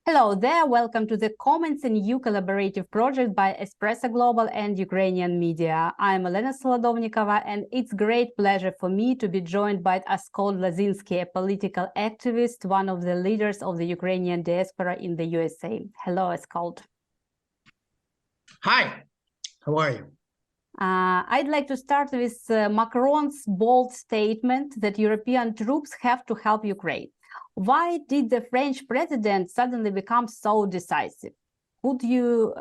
Hello there, welcome to the Comments in EU collaborative project by Espreso.Global and Ukrainian media. I'm Elena Solodovnikova, and it's great pleasure for me to be joined by Askold Lozynskyj, a political activist, one of the leaders of the Ukrainian diaspora in the USA. Hello, Askold. Hi, how are you? I'd like to start with Macron's bold statement that European troops have to help Ukraine. Why did the French president suddenly become so decisive? Could you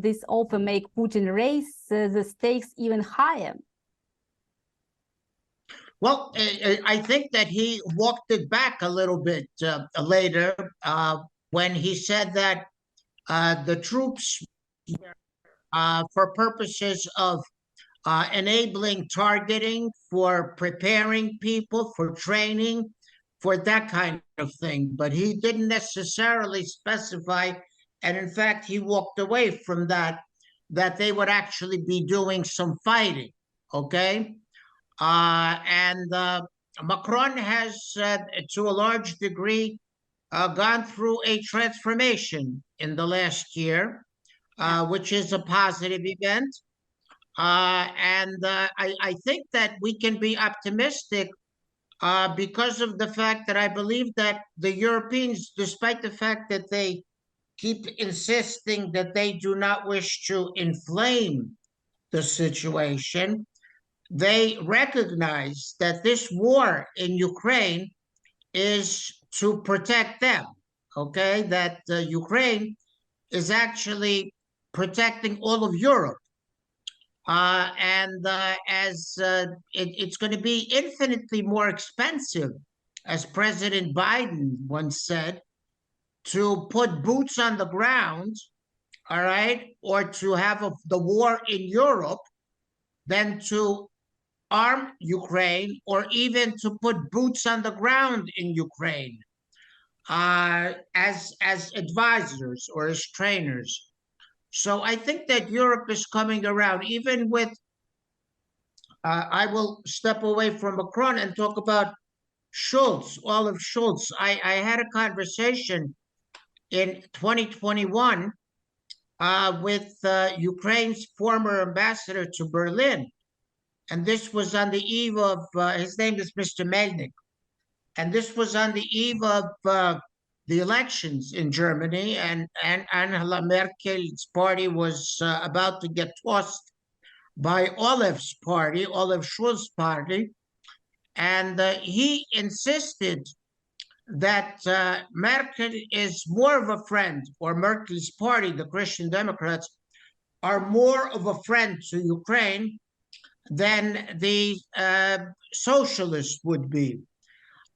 this offer make Putin raise the stakes even higher? Well, I think that he walked it back a little bit later when he said that the troops, for purposes of enabling targeting, for preparing people, for training, for that kind of thing. But he didn't necessarily specify, and in fact, he walked away from that they would actually be doing some fighting, okay? And Macron has, to a large degree, gone through a transformation in the last year, which is a positive event. I think that we can be optimistic because of the fact that I believe that the Europeans, despite the fact that they keep insisting that they do not wish to inflame the situation, they recognize that this war in Ukraine is to protect them, okay? That Ukraine is actually protecting all of Europe. It's going to be infinitely more expensive, as President Biden once said, to put boots on the ground, all right, or to have the war in Europe than to arm Ukraine, or even to put boots on the ground in Ukraine as advisors or as trainers. So I think that Europe is coming around, even with, I will step away from Macron and talk about Schultz, Olaf Schultz. I had a conversation in 2021 with Ukraine's former ambassador to Berlin. And this was on the eve of, his name is Mr. Melnik. And this was on the eve of the elections in Germany, and Angela Merkel's party was about to get tossed by Olaf's party, Olaf Schulz's party. And he insisted that Merkel is more of a friend, or Merkel's party, the Christian Democrats, are more of a friend to Ukraine than the socialists would be.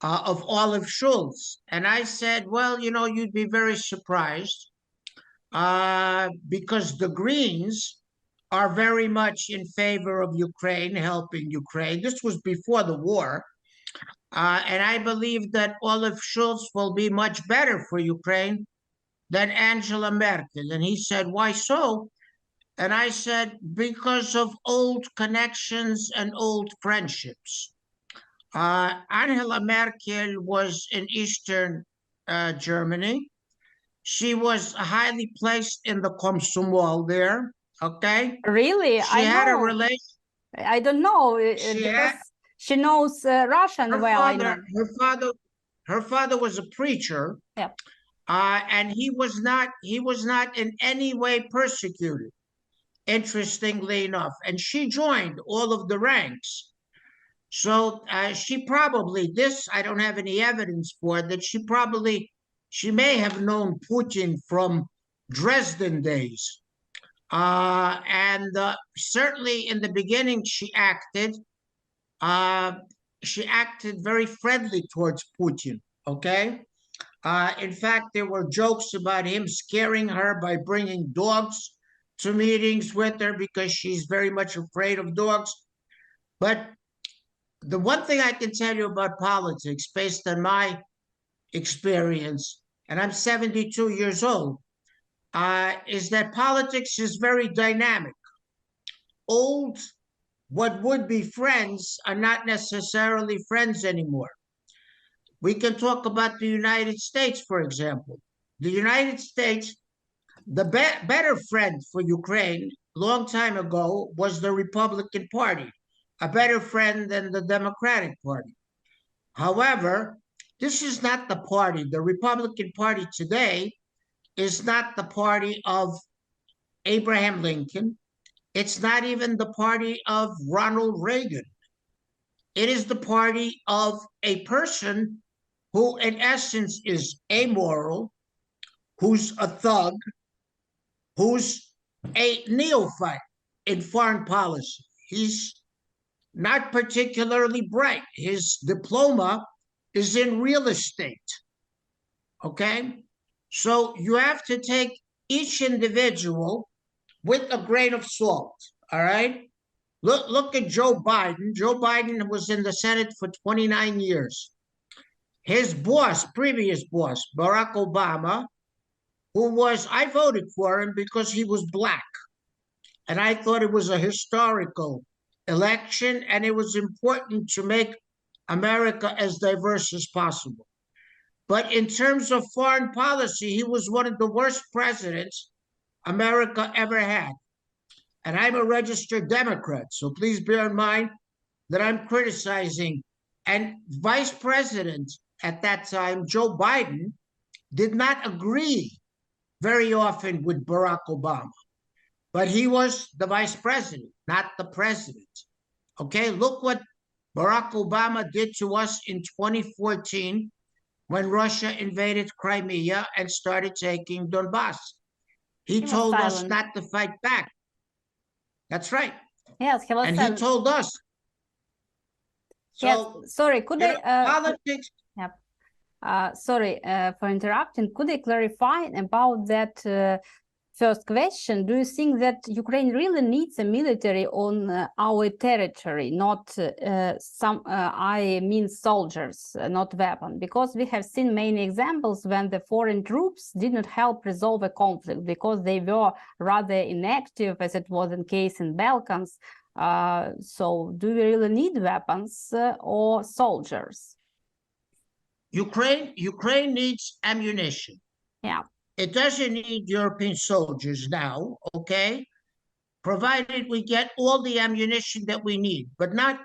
Of Olaf Schultz. And I said, well, you know, you'd be very surprised because the Greens are very much in favor of Ukraine, helping Ukraine. This was before the war. And I believe that Olaf Schultz will be much better for Ukraine than Angela Merkel. And he said, why so? And I said, because of old connections and old friendships. Angela Merkel was in Eastern Germany. She was highly placed in the Komsomol there, okay? Really? She had a relation. I don't know, because she knows Russian well, I know. Her father was a preacher, yeah. And he was not in any way persecuted, interestingly enough. And she joined all of the ranks. So she probably, I don't have any evidence for that, she may have known Putin from Dresden days. Certainly in the beginning she acted very friendly towards Putin, okay? In fact, there were jokes about him scaring her by bringing dogs to meetings with her because she's very much afraid of dogs. But the one thing I can tell you about politics, based on my experience, and I'm 72 years old, is that politics is very dynamic. Old, what would be friends are not necessarily friends anymore. We can talk about the United States, for example. the United States, the better friend for Ukraine long time ago was the Republican Party, a better friend than the Democratic Party. However, this is not the party. The Republican Party today is not the party of Abraham Lincoln. It's not even the party of Ronald Reagan. It is the party of a person who, in essence, is amoral, who's a thug, who's a neophyte in foreign policy. He's not particularly bright. His diploma is in real estate. Okay? So you have to take each individual with a grain of salt. All right? Look at Joe Biden. Joe Biden was in the Senate for 29 years. His boss, previous boss, Barack Obama, I voted for him because he was black. And I thought it was a historical election, and it was important to make America as diverse as possible. But in terms of foreign policy, he was one of the worst presidents America ever had. And I'm a registered Democrat, so please bear in mind that I'm criticizing. And Vice President at that time, Joe Biden, did not agree very often with Barack Obama. But he was the vice president, not the president. Okay, look what Barack Obama did to us in 2014 when Russia invaded Crimea and started taking Donbas. He told us not to fight back. That's right. Yes, he was and he told us. So, yes, sorry, could I... politics... sorry for interrupting. Could I clarify about that first question? Do you think that Ukraine really needs a military on our territory, not I mean soldiers, not weapons? Because we have seen many examples when the foreign troops did not help resolve a conflict because they were rather inactive, as it was the case in Balkans. So do we really need weapons or soldiers? Ukraine needs ammunition. Yeah. It doesn't need European soldiers now, okay? Provided we get all the ammunition that we need, but not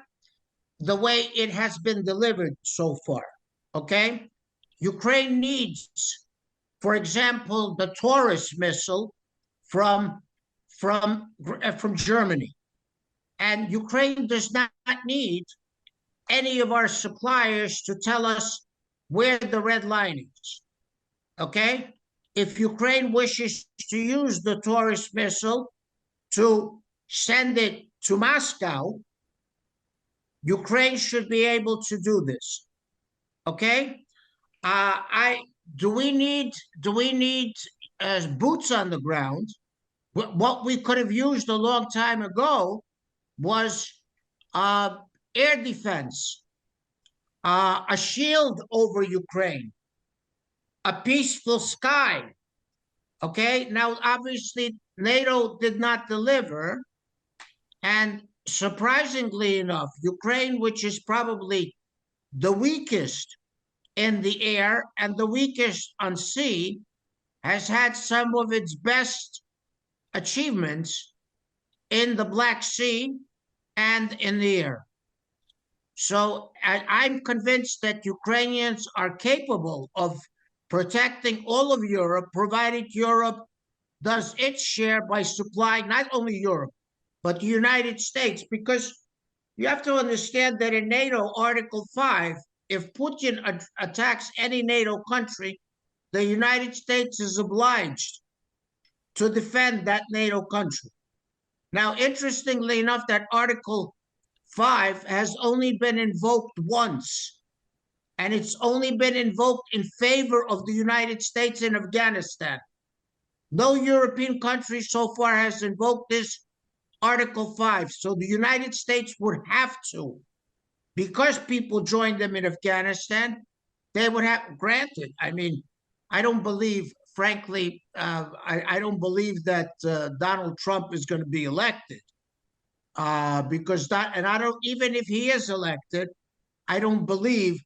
the way it has been delivered so far, okay? Ukraine needs, for example, the Taurus missile from Germany. And Ukraine does not need any of our suppliers to tell us where the red line is, okay? If Ukraine wishes to use the Taurus missile to send it to Moscow, Ukraine should be able to do this, okay? Do we need boots on the ground? What we could have used a long time ago was air defense, a shield over Ukraine, a peaceful sky. Okay, now obviously NATO did not deliver, and surprisingly enough, Ukraine, which is probably the weakest in the air and the weakest on sea, has had some of its best achievements in the Black Sea and in the air. So I'm convinced that Ukrainians are capable of protecting all of Europe, provided Europe does its share by supplying not only Europe, but the United States, because you have to understand that in NATO Article 5, if Putin attacks any NATO country, the United States is obliged to defend that NATO country. Now, interestingly enough, that Article 5 has only been invoked once, and it's only been invoked in favor of the United States in Afghanistan. No European country so far has invoked this Article 5, so the United States would have to, because people joined them in Afghanistan, they would have, granted, I mean, I don't believe, frankly, I don't believe that Donald Trump is going to be elected. Because that, and I don't, even if he is elected, I don't believe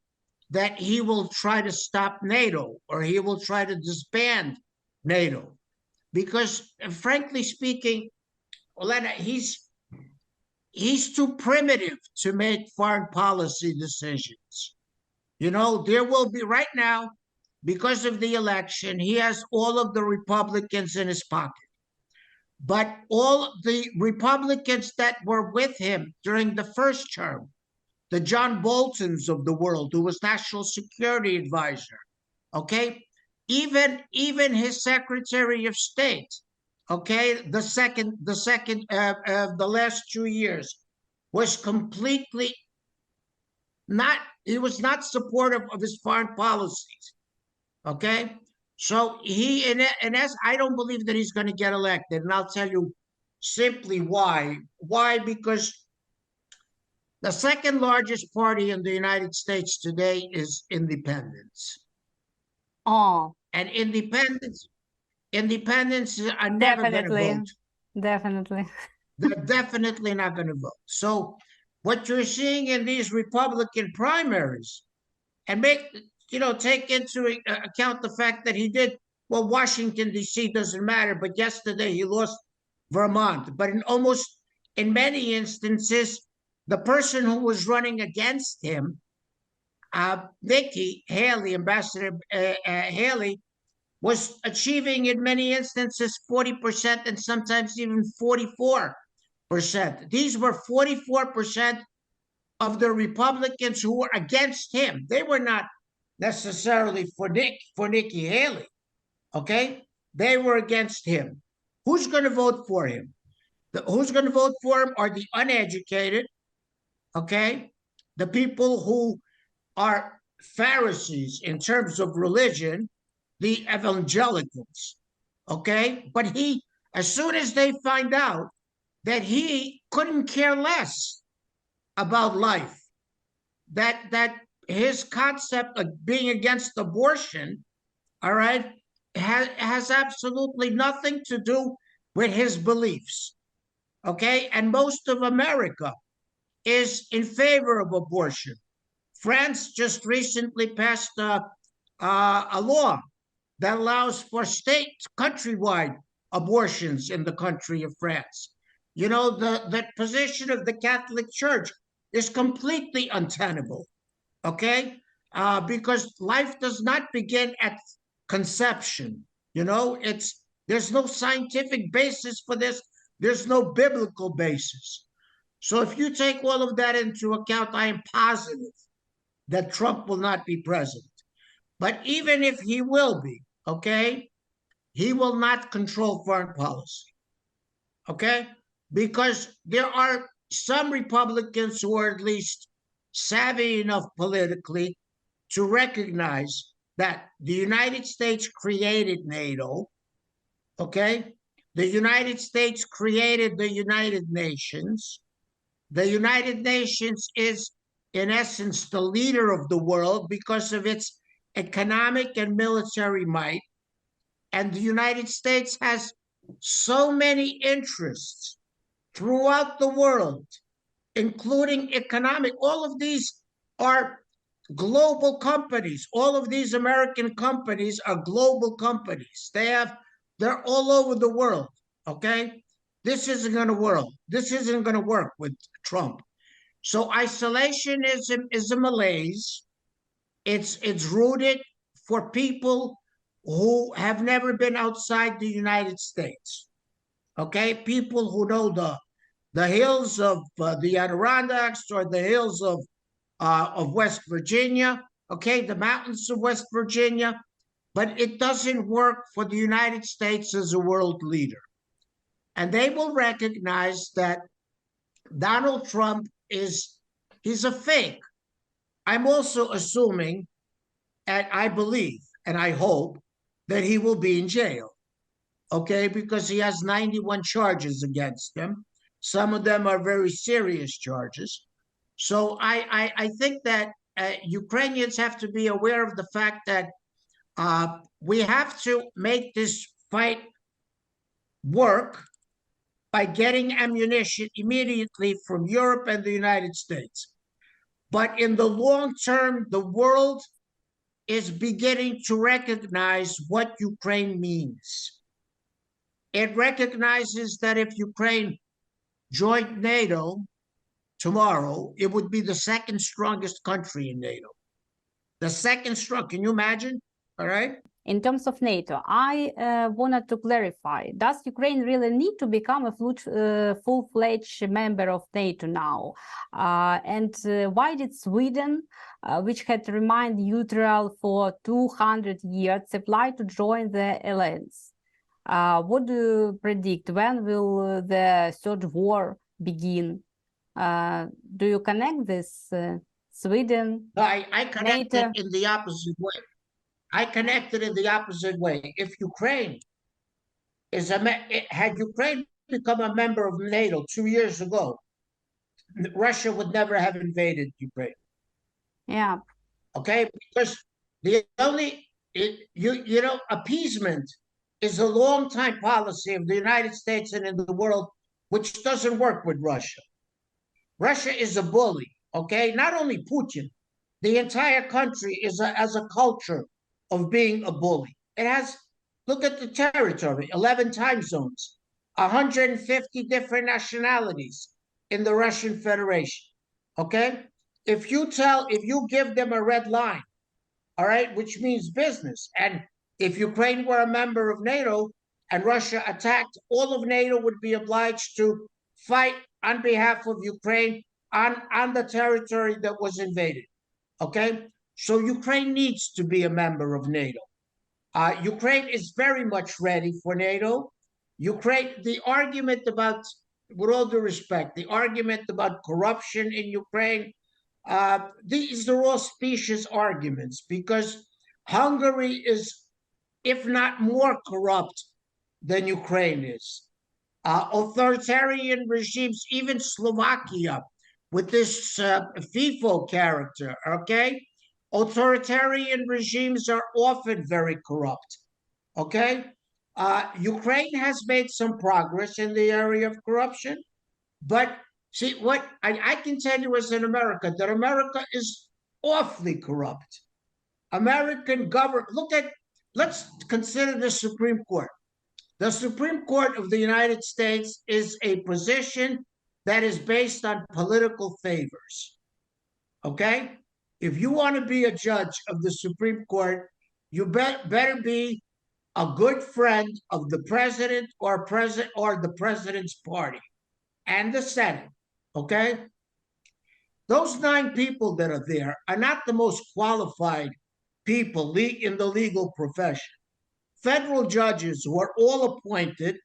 that he will try to stop NATO or he will try to disband NATO. Because frankly speaking, Olena, he's too primitive to make foreign policy decisions. You know, there will be right now, because of the election, he has all of the Republicans in his pocket. But all the Republicans that were with him during the first term, the John Boltons of the world, who was National Security Advisor, okay, even his Secretary of State, okay, the last 2 years was completely not, he was not supportive of his foreign policies, okay? So and as I don't believe that he's going to get elected, and I'll tell you simply why. Why? Because the second largest party in the United States today is independents. Oh, And independents are never going to definitely. vote. Definitely. They're definitely not going to vote. So what you're seeing in these Republican primaries, and take into account the fact that he did, well, Washington, D.C. doesn't matter, but yesterday he lost Vermont. But in many instances, the person who was running against him, Nikki Haley, Ambassador Haley, was achieving in many instances 40% and sometimes even 44%. These were 44% of the Republicans who were against him. They were not necessarily for Nikki Haley, okay? They were against him. Who's going to vote for him? Who's going to vote for him are the uneducated, okay? The people who are Pharisees in terms of religion, the evangelicals, okay? But as soon as they find out that he couldn't care less about life, that his concept of being against abortion, all right, has absolutely nothing to do with his beliefs, okay? And most of America is in favor of abortion. France just recently passed a law that allows for countrywide abortions in the country of France. You know, the position of the Catholic Church is completely untenable, okay? Because life does not begin at conception. You know, there's no scientific basis for this. There's no biblical basis. So if you take all of that into account, I am positive that Trump will not be president. But even if he will be, okay, he will not control foreign policy, okay? Because there are some Republicans who are at least savvy enough politically to recognize that the United States created NATO, okay? The United States created the United Nations. The United Nations is, in essence, the leader of the world because of its economic and military might. And the United States has so many interests throughout the world, including economic. All of these are global companies. All of these American companies are global companies. They're all over the world, okay? This isn't going to work. This isn't going to work with Trump. So isolationism is a malaise. It's rooted for people who have never been outside the United States, okay? People who know the hills of the Adirondacks or the hills of West Virginia, okay, the mountains of West Virginia, but it doesn't work for the United States as a world leader. And they will recognize that Donald Trump he's a fake. I'm also assuming, and I believe, and I hope, that he will be in jail, okay, because he has 91 charges against him. Some of them are very serious charges. So I think that Ukrainians have to be aware of the fact that we have to make this fight work by getting ammunition immediately from Europe and the United States. But in the long term, the world is beginning to recognize what Ukraine means. It recognizes that if Ukraine joined NATO tomorrow, it would be the second strongest country in NATO. The second strong, can you imagine? All right. In terms of NATO, I wanted to clarify, does Ukraine really need to become a full-fledged member of NATO now? And why did Sweden, which had remained neutral for 200 years, apply to join the alliance? What do you predict? When will the third war begin? Do you connect this Sweden? I connect NATO? it in the opposite way. I connected in the opposite way. If Ukraine is had Ukraine become a member of NATO 2 years ago, Russia would never have invaded Ukraine. Yeah. Okay, because the only you know, appeasement is a long time policy of the United States and in the world, which doesn't work with Russia. Russia is a bully. Okay, not only Putin, the entire country has a culture of being a bully. It has, look at the territory, 11 time zones, 150 different nationalities in the Russian Federation. Okay? If you give them a red line, all right, which means business, and if Ukraine were a member of NATO and Russia attacked, all of NATO would be obliged to fight on behalf of Ukraine on the territory that was invaded. Okay? So Ukraine needs to be a member of NATO. Ukraine is very much ready for NATO. The argument about, with all due respect, the argument about corruption in Ukraine, these are all specious arguments because Hungary is, if not more corrupt than Ukraine is. Authoritarian regimes, even Slovakia, with this FIFO character, okay? Authoritarian regimes are often very corrupt, okay? Ukraine has made some progress in the area of corruption, but see, what I can tell you as an American, that America is awfully corrupt. American government, let's consider the Supreme Court. The Supreme Court of the United States is a position that is based on political favors, okay? If you want to be a judge of the Supreme Court, you better be a good friend of the president or the president's party and the Senate, okay? Those 9 people that are there are not the most qualified people in the legal profession. Federal judges who are all appointed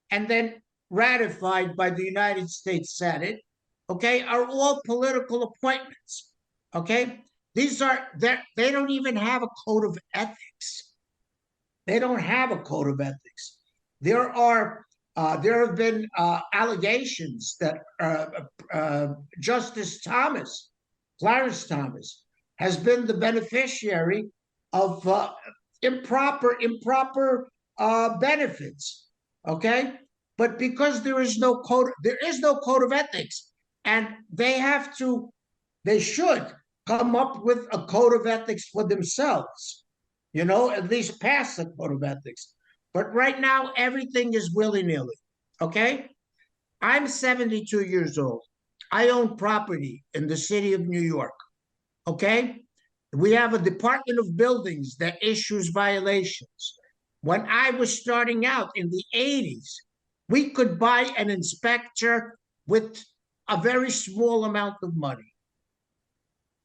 and then ratified by the United States Senate, okay, are all political appointments, okay? They don't even have a code of ethics. They don't have a code of ethics. There have been allegations that Justice Clarence Thomas, has been the beneficiary of improper benefits, okay? But because there is no code of ethics, and they should come up with a code of ethics for themselves, you know, at least pass the code of ethics. But right now, everything is willy-nilly, okay? I'm 72 years old. I own property in the city of New York, okay? We have a Department of Buildings that issues violations. When I was starting out in the 80s, we could buy an inspector with a very small amount of money,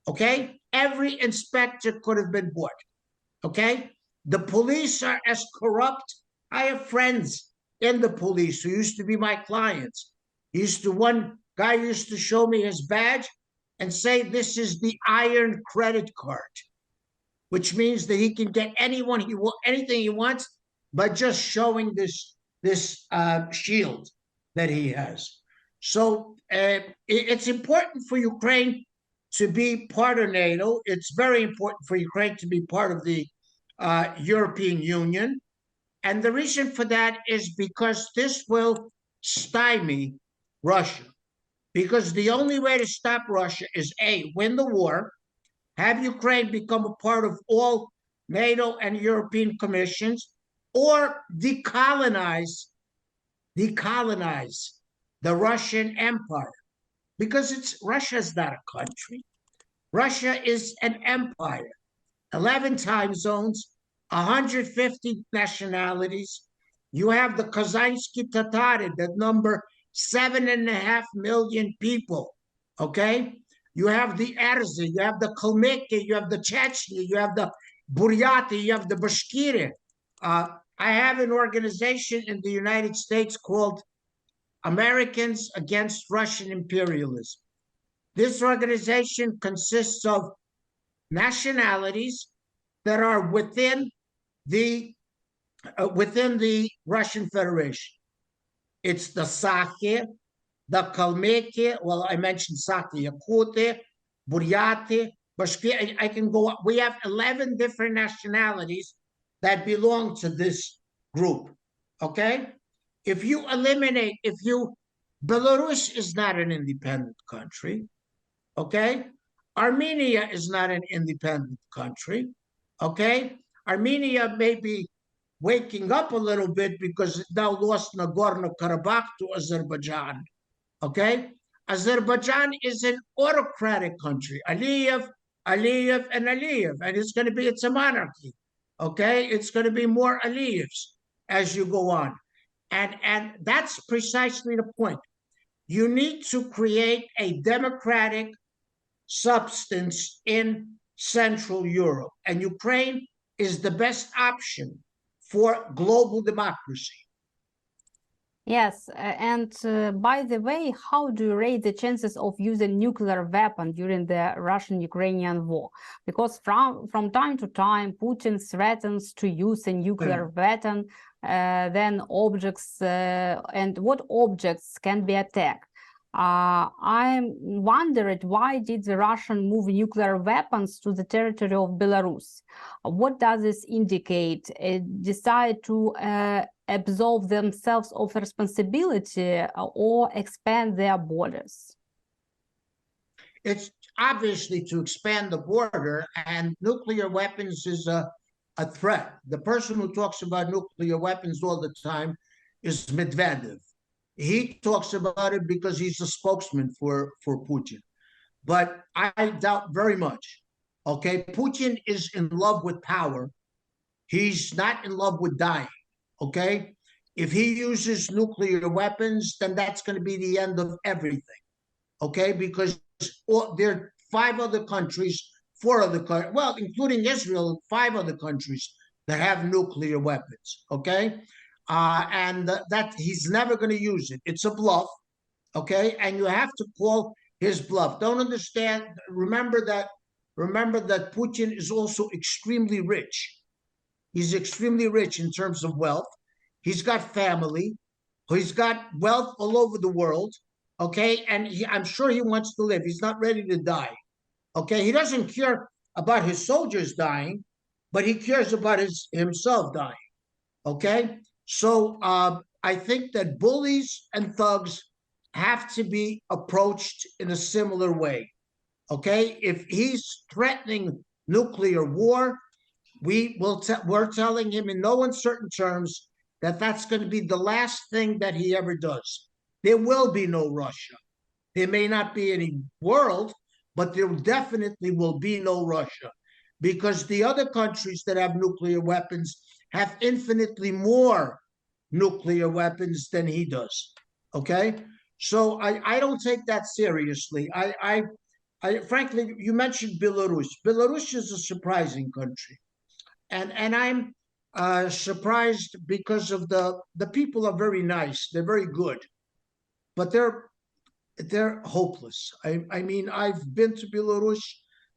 okay? Every inspector could have been bought, okay? The police are as corrupt. I have friends in the police who used to be my clients. One guy used to show me his badge and say, this is the iron credit card, which means that he can get anything he wants by just showing this shield that he has. So it's important for Ukraine to be part of NATO. It's very important for Ukraine to be part of the European Union. And the reason for that is because this will stymie Russia. because the only way to stop Russia is A, win the war, have Ukraine become a part of all NATO and European commissions, or decolonize the Russian Empire. Because Russia is not a country. Russia is an empire. 11 time zones, 150 nationalities. You have the Kazansky Tatari that number 7.5 million people. Okay? You have the Erzi, you have the Kalmykia, you have the Chechnya, you have the Buryati, you have the Bashkiri. I have an organization in the United States called Americans Against Russian Imperialism. This organization consists of nationalities that are within the Russian Federation. It's the Sakhi, the Kalmykia. Well, I mentioned Sakhi, Yakutia, Buryati, Bashkir. I can go up. We have 11 different nationalities that belong to this group. Okay, Belarus is not an independent country. Okay, Armenia is not an independent country. Okay, Armenia may be waking up a little bit because it now lost Nagorno-Karabakh to Azerbaijan. Okay, Azerbaijan is an autocratic country. Aliyev, and it's a monarchy. Okay, it's going to be more Aliyevs as you go on. And that's precisely the point. You need to create a democratic substance in Central Europe. And Ukraine is the best option for global democracy. Yes, and by the way, how do you rate the chances of using nuclear weapon during the Russian-Ukrainian war? Because from time to time, Putin threatens to use a nuclear weapon, then objects, and what objects can be attacked? I'm wondering, why did the Russian move nuclear weapons to the territory of Belarus? What does this indicate? Decide to absolve themselves of responsibility or expand their borders? It's obviously to expand the border, and nuclear weapons is a threat. The person who talks about nuclear weapons all the time is Medvedev. He talks about it because he's a spokesman for Putin. But I doubt very much. Okay, Putin is in love with power. He's not in love with dying. Okay, if he uses nuclear weapons, then that's going to be the end of everything. Okay, because there are 5 other countries, 4 other countries, well, including Israel, 5 other countries that have nuclear weapons. Okay. And that he's never going to use it. It's a bluff, okay? And you have to call his bluff. Don't understand. Remember that Putin is also extremely rich. He's extremely rich in terms of wealth. He's got family. He's got wealth all over the world, okay? And I'm sure he wants to live. He's not ready to die, okay? He doesn't care about his soldiers dying, but he cares about himself dying, okay? So I think that bullies and thugs have to be approached in a similar way, okay? If he's threatening nuclear war, we're telling him in no uncertain terms that that's going to be the last thing that he ever does. There will be no Russia. There may not be any world, but there definitely will be no Russia, because the other countries that have nuclear weapons have infinitely more nuclear weapons than he does. Okay, so I don't take that seriously. I frankly, you mentioned Belarus. Belarus is a surprising country, and I'm surprised because of the people are very nice. They're very good, but they're hopeless. I mean, I've been to Belarus.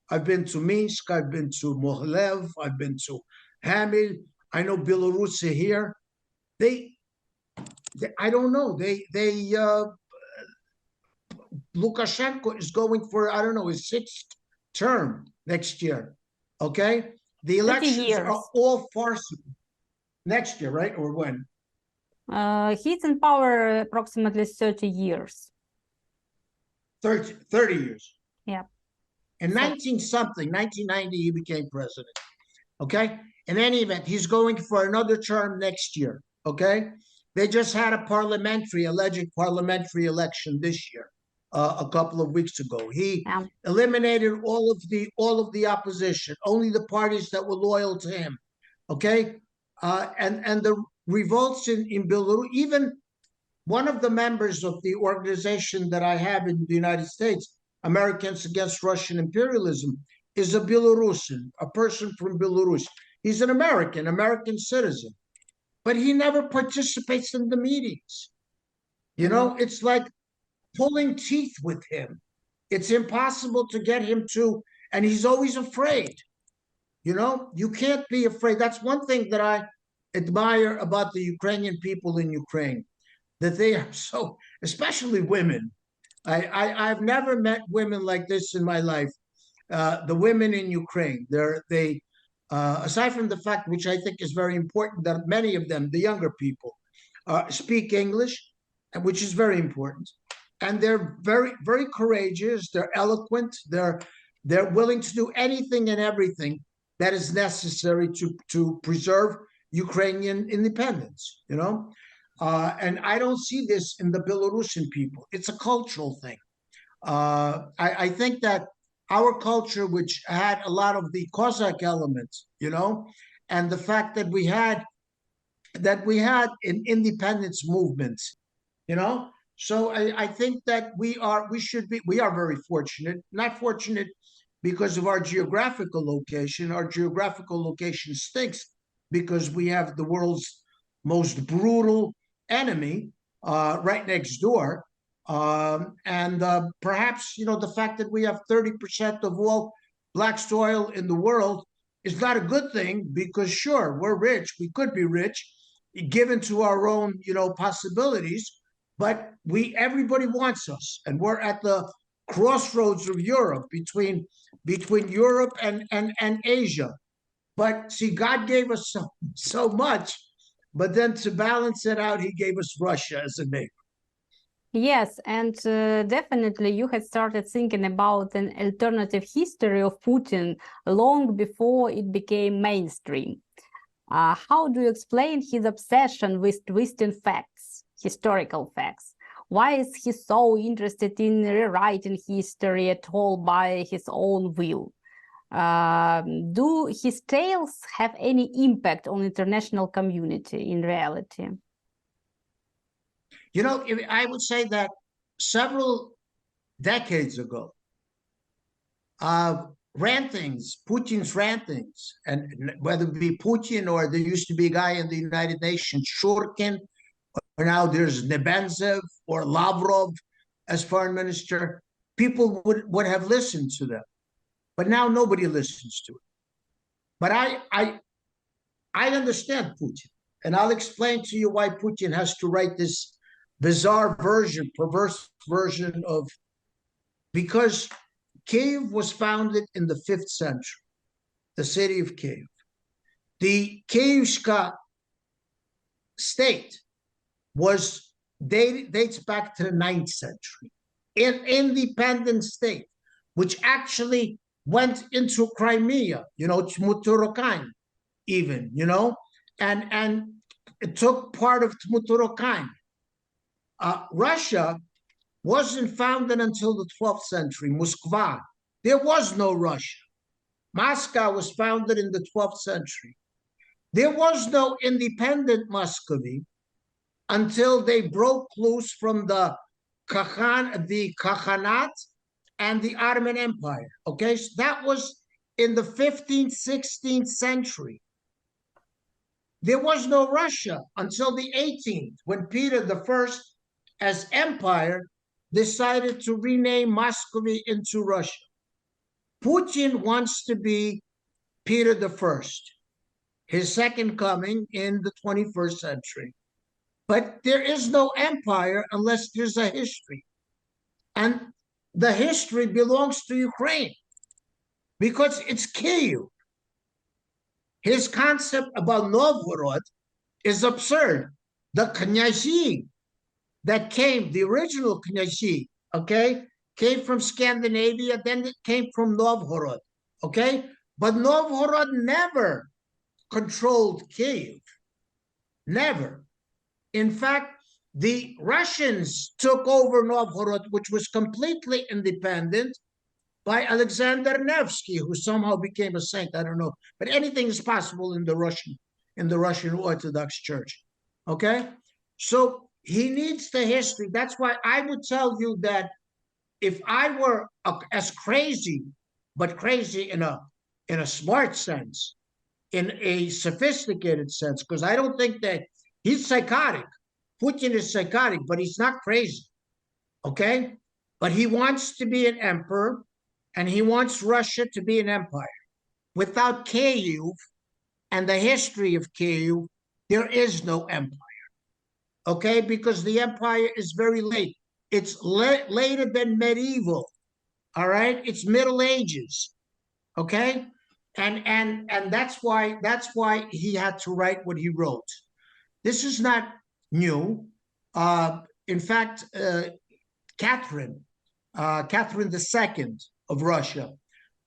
I've been to Minsk. I've been to Mohilev. I've been to Hamil. I know Belarusi here. I don't know. Lukashenko is going for, I don't know, his 6th term next year. Okay, the elections are all farcical. Next year, right? Or when? He's in power approximately 30 years. 30 years. Yeah. In 1990, he became president. Okay? In any event, he's going for another term next year. Okay? They just had a alleged parliamentary election this year, a couple of weeks ago. He eliminated all of the opposition, only the parties that were loyal to him. Okay? And the revolts in Belarus, even one of the members of the organization that I have in the United States, Americans Against Russian Imperialism, is a Belarusian, a person from Belarus. He's an American citizen, but he never participates in the meetings. You know, it's like pulling teeth with him. It's impossible to get him to, and he's always afraid. You know, you can't be afraid. That's one thing that I admire about the Ukrainian people in Ukraine, that they are so, especially women. I've never met women like this in my life. The women in Ukraine, they aside from the fact, which I think is very important, that many of them, the younger people, speak English, which is very important, and they're very, very courageous. They're eloquent. They're willing to do anything and everything that is necessary to preserve Ukrainian independence. You know. And I don't see this in the Belarusian people. It's a cultural thing. I think that our culture, which had a lot of the Cossack elements, you know, and the fact that we had an independence movements, you know, so I think that we are very fortunate, not fortunate because of our geographical location. Our geographical location stinks because we have the world's most brutal enemy right next door, and perhaps, you know, the fact that we have 30% of all black soil in the world is not a good thing, because sure, we're rich, we could be rich given to our own, you know, possibilities, but everybody wants us, and we're at the crossroads of Europe, between Europe and Asia. But see, God gave us so much. But then to balance it out, he gave us Russia as a neighbor. Yes, and definitely you had started thinking about an alternative history of Putin long before it became mainstream. How do you explain his obsession with twisting facts, historical facts? Why is he so interested in rewriting history at all by his own will? Do his tales have any impact on international community in reality? You know, I would say that several decades ago, Putin's rantings, and whether it be Putin or there used to be a guy in the United Nations, Shurkin, or now there's Nebenzev or Lavrov as foreign minister, people would have listened to them. But now nobody listens to it. But I understand Putin, and I'll explain to you why Putin has to write this bizarre version, perverse version of, because Kiev was founded in the 5th century, the city of Kiev. The Kievska state dates back to the 9th century, an independent state, which actually went into Crimea, you know, Tmuturokan even, you know, and it took part of Tmuturokan. Russia wasn't founded until the 12th century, Moskva. There was no Russia. Moscow was founded in the 12th century. There was no independent Muscovy until they broke loose from the Khaganate and the Ottoman Empire. Okay, so that was in the 15th, 16th century. There was no Russia until the 18th, when Peter I, as empire, decided to rename Muscovy into Russia. Putin wants to be Peter I, his second coming in the 21st century. But there is no empire unless there's a history. And the history belongs to Ukraine because it's Kiev. His concept about Novgorod is absurd. The knyazhi that came, the original knyazhi, okay, came from Scandinavia, then it came from Novgorod, okay? But Novgorod never controlled Kyiv, never. In fact, the Russians took over Novgorod, which was completely independent, by Alexander Nevsky, who somehow became a saint. I don't know, but anything is possible in the Russian Orthodox Church. Okay, so he needs the history. That's why I would tell you that if I were as crazy, but crazy in a smart sense, in a sophisticated sense, because I don't think that he's psychotic. Putin is psychotic, but he's not crazy. Okay, but he wants to be an emperor. And he wants Russia to be an empire. Without Kyiv and the history of Kyiv, there is no empire, okay? Because the empire is very late. It's later than medieval, all right? It's Middle Ages, okay? And that's why he had to write what he wrote. This is not new. In fact, Catherine II of Russia,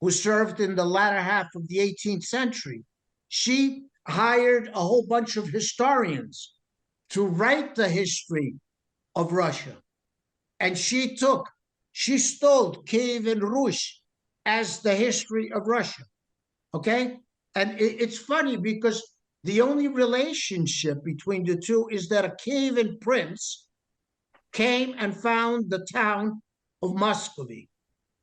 who served in the latter half of the 18th century, she hired a whole bunch of historians to write the history of Russia. And she stole Kiev and Rus as the history of Russia, okay? And it's funny because the only relationship between the two is that a Kievan prince came and found the town of Muscovy,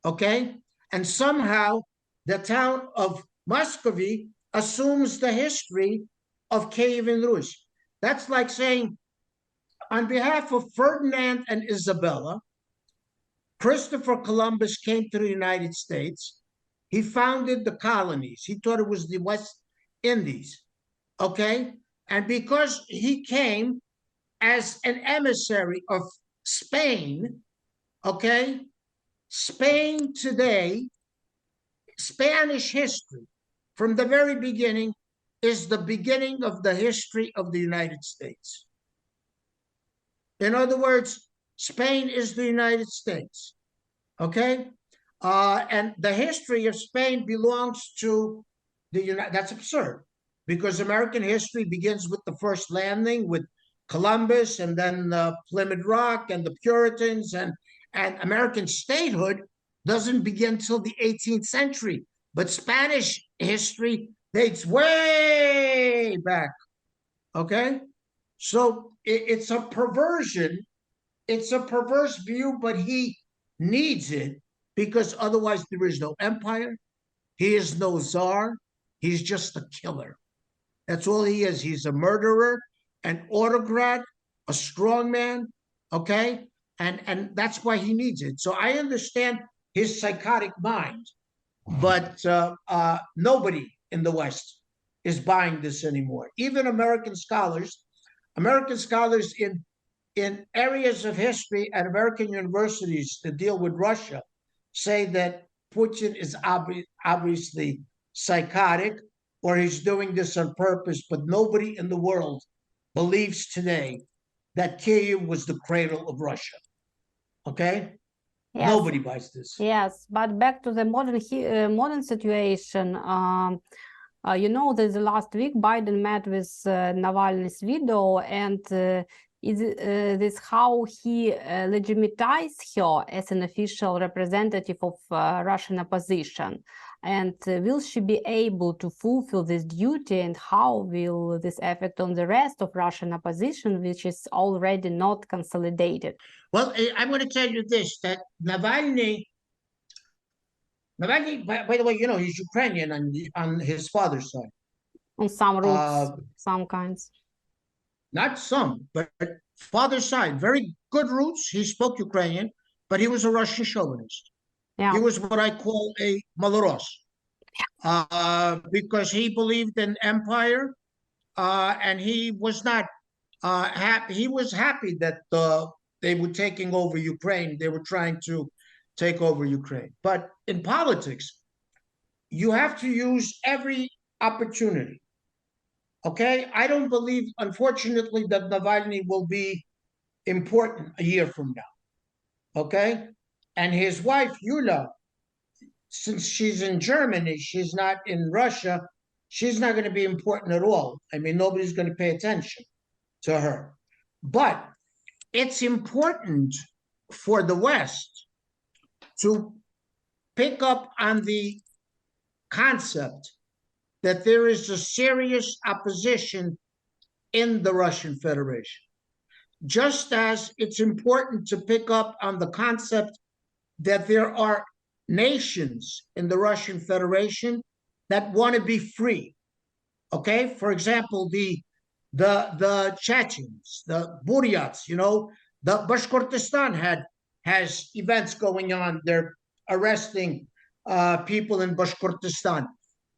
okay? And somehow the town of Muscovy assumes the history of Kievan Rus. That's like saying, on behalf of Ferdinand and Isabella, Christopher Columbus came to the United States. He founded the colonies. He thought it was the West Indies, okay? And because he came as an emissary of Spain, okay? Spain today, Spanish history from the very beginning is the beginning of the history of the United States. In other words, Spain is the United States, okay? And the history of Spain belongs to the United, that's absurd, because American history begins with the first landing with Columbus and then Plymouth Rock and the Puritans, and American statehood doesn't begin till the 18th century. But Spanish history dates way back, okay? So it's a perversion. It's a perverse view, but he needs it because otherwise there is no empire. He is no czar. He's just a killer. That's all he is. He's a murderer, an autocrat, a strongman, okay? And that's why he needs it. So I understand his psychotic mind, but nobody in the West is buying this anymore. Even American scholars in areas of history at American universities that deal with Russia say that Putin is obviously psychotic or he's doing this on purpose, but nobody in the world believes today that Kyiv was the cradle of Russia, okay? Yes. Nobody buys this. Yes, but back to the modern situation, you know that the last week Biden met with Navalny's widow, and is this how he legitimized her as an official representative of Russian opposition? And will she be able to fulfill this duty, and how will this affect on the rest of Russian opposition, which is already not consolidated? Well, I'm going to tell you this, that Navalny, by the way, you know, he's Ukrainian on his father's side. On some roots, some kinds. Not some, but father's side, very good roots. He spoke Ukrainian, but he was a Russian chauvinist. Yeah. He was what I call a Maloros, because he believed in empire, and he was not happy. He was happy that they were taking over Ukraine. They were trying to take over Ukraine. But in politics, you have to use every opportunity. Okay? I don't believe, unfortunately, that Navalny will be important a year from now. Okay? And his wife, Yulia, since she's in Germany, she's not in Russia, she's not going to be important at all. I mean, nobody's going to pay attention to her. But it's important for the West to pick up on the concept that there is a serious opposition in the Russian Federation. Just as it's important to pick up on the concept that there are nations in the Russian Federation that want to be free. Okay, for example, the Chechens, the Buryats, you know, the Bashkortostan has events going on. They're arresting people in Bashkortostan.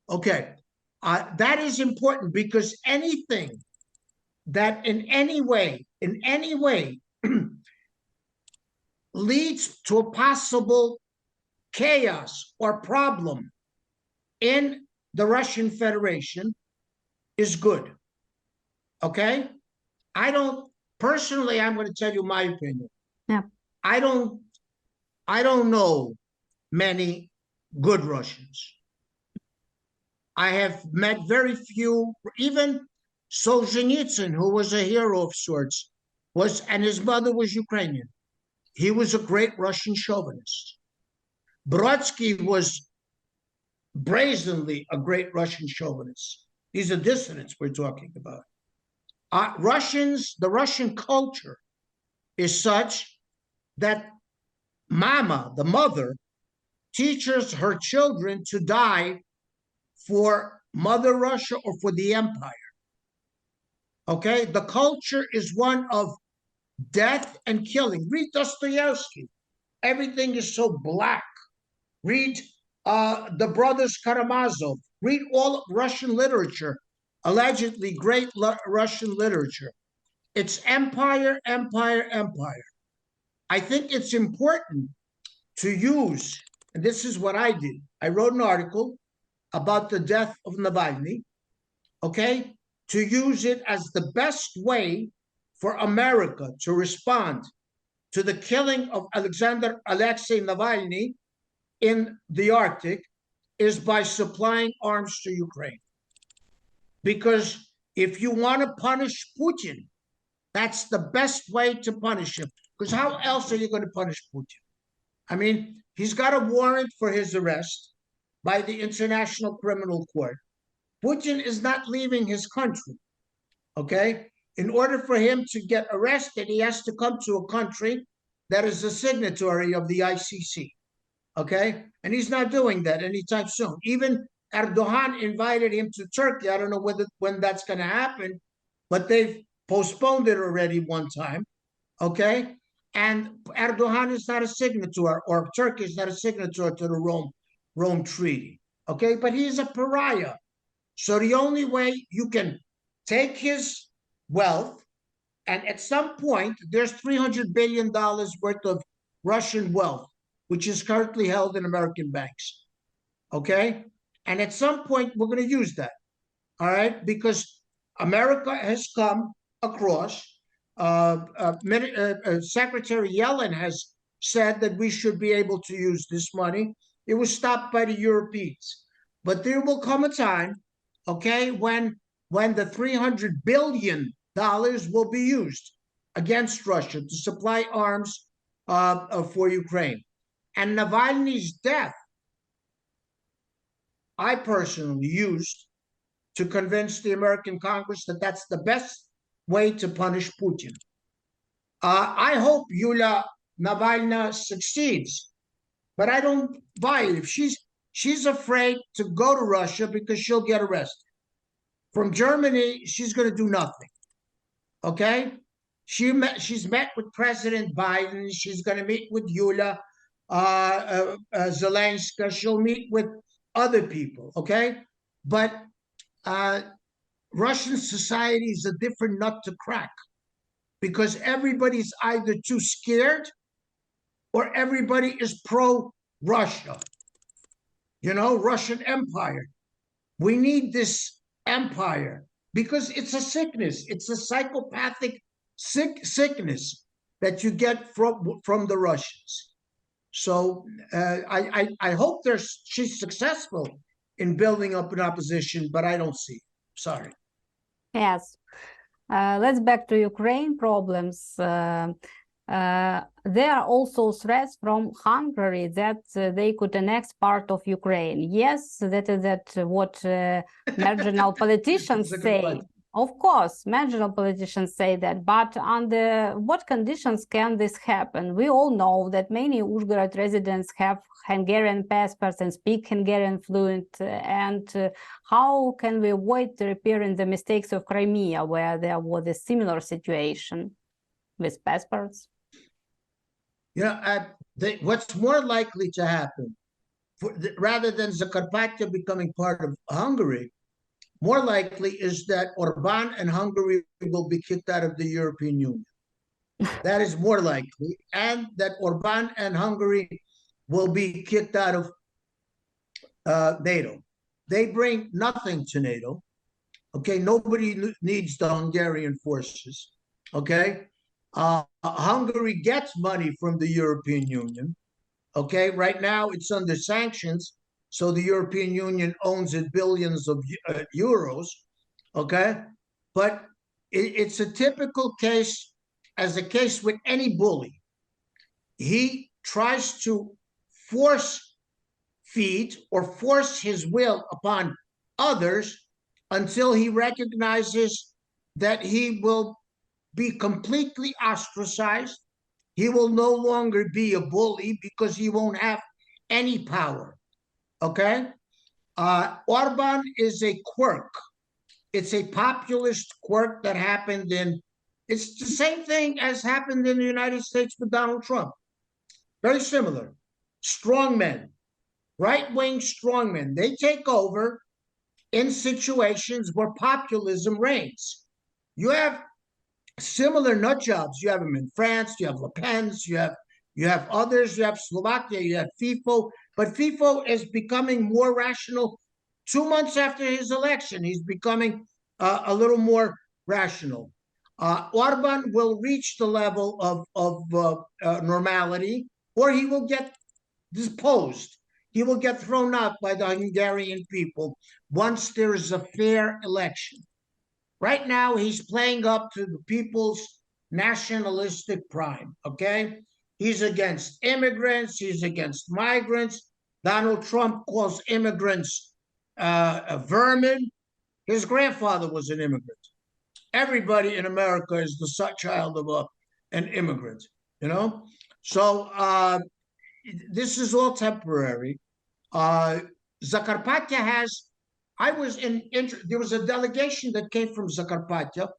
Okay, that is important because anything that in any way leads to a possible chaos or problem in the Russian Federation is good. Okay? Personally, I'm going to tell you my opinion. Yeah. I don't know many good Russians. I have met very few, even Solzhenitsyn, who was a hero of sorts, and his mother was Ukrainian. He was a great Russian chauvinist. Brodsky was brazenly a great Russian chauvinist. These are dissidents we're talking about. The Russian culture is such that mama, the mother, teaches her children to die for Mother Russia or for the empire. Okay? The culture is one of death and killing. Read Dostoevsky. Everything is so black. Read the brothers Karamazov. Read all Russian literature, allegedly great Russian literature. It's empire, empire, empire. I think it's important to use, and this is what I did. I wrote an article about the death of Navalny, okay, to use it as the best way for America to respond to the killing of Alexei Navalny in the Arctic is by supplying arms to Ukraine. Because if you want to punish Putin, that's the best way to punish him. Because how else are you going to punish Putin? I mean, he's got a warrant for his arrest by the International Criminal Court. Putin is not leaving his country, okay? In order for him to get arrested, he has to come to a country that is a signatory of the ICC, okay? And he's not doing that anytime soon. Even Erdogan invited him to Turkey. I don't know when that's going to happen, but they've postponed it already one time, okay? And Erdogan is not a signatory, or Turkey is not a signatory to the Rome Treaty, okay? But he's a pariah. So the only way you can take his wealth, and at some point, there's $300 billion worth of Russian wealth, which is currently held in American banks, okay? And at some point, we're going to use that, all right? Because America has come across, Secretary Yellen has said that we should be able to use this money. It was stopped by the Europeans. But there will come a time, okay, when the $300 billion will be used against Russia to supply arms for Ukraine. And Navalny's death, I personally used to convince the American Congress that that's the best way to punish Putin. I hope Yulia Navalny succeeds, but I don't buy it. If she's afraid to go to Russia because she'll get arrested. From Germany, she's going to do nothing. Okay? She's met with President Biden. She's going to meet with Yulia Zelenskyj. She'll meet with other people. Okay? But Russian society is a different nut to crack because everybody's either too scared or everybody is pro-Russia. You know, Russian Empire. We need this empire because it's a sickness. It's a psychopathic sickness that you get from the Russians. So I hope she's successful in building up an opposition, but I don't see it. Sorry. Yes. Let's back to Ukraine problems. There are also threats from Hungary that they could annex part of Ukraine. Yes, that is what marginal politicians say. Of course, marginal politicians say that, but under what conditions can this happen? We all know that many Uzhhorod residents have Hungarian passports and speak Hungarian fluent, and how can we avoid repeating the mistakes of Crimea, where there was a similar situation with passports? What's more likely to happen, rather than Zakarpattia becoming part of Hungary, more likely is that Orban and Hungary will be kicked out of the European Union. That is more likely, and that Orban and Hungary will be kicked out of NATO. They bring nothing to NATO. Okay, nobody needs the Hungarian forces. Okay, Hungary gets money from the European Union. Okay, right now it's under sanctions, so the European Union owns it billions of euros. Okay, but it's a typical case, as a case with any bully. He tries to force feed or force his will upon others until he recognizes that he will be completely ostracized. He will no longer be a bully because he won't have any power. Okay? Orban is a quirk. It's a populist quirk that happened it's the same thing as happened in the United States with Donald Trump. Very similar. Strongmen, right-wing strongmen, they take over in situations where populism reigns. You have similar nut jobs. You have them in France, you have Le Pen's, you have others, you have Slovakia, you have FIFO, but FIFO is becoming more rational. 2 months after his election, he's becoming a little more rational. Orban will reach the level of normality, or he will get disposed. He will get thrown out by the Hungarian people once there is a fair election. Right now, he's playing up to the people's nationalistic prime, okay? He's against immigrants. He's against migrants. Donald Trump calls immigrants a vermin. His grandfather was an immigrant. Everybody in America is the child of an immigrant, you know? So this is all temporary. Zakarpattia has, there was a delegation that came from Zakarpattia,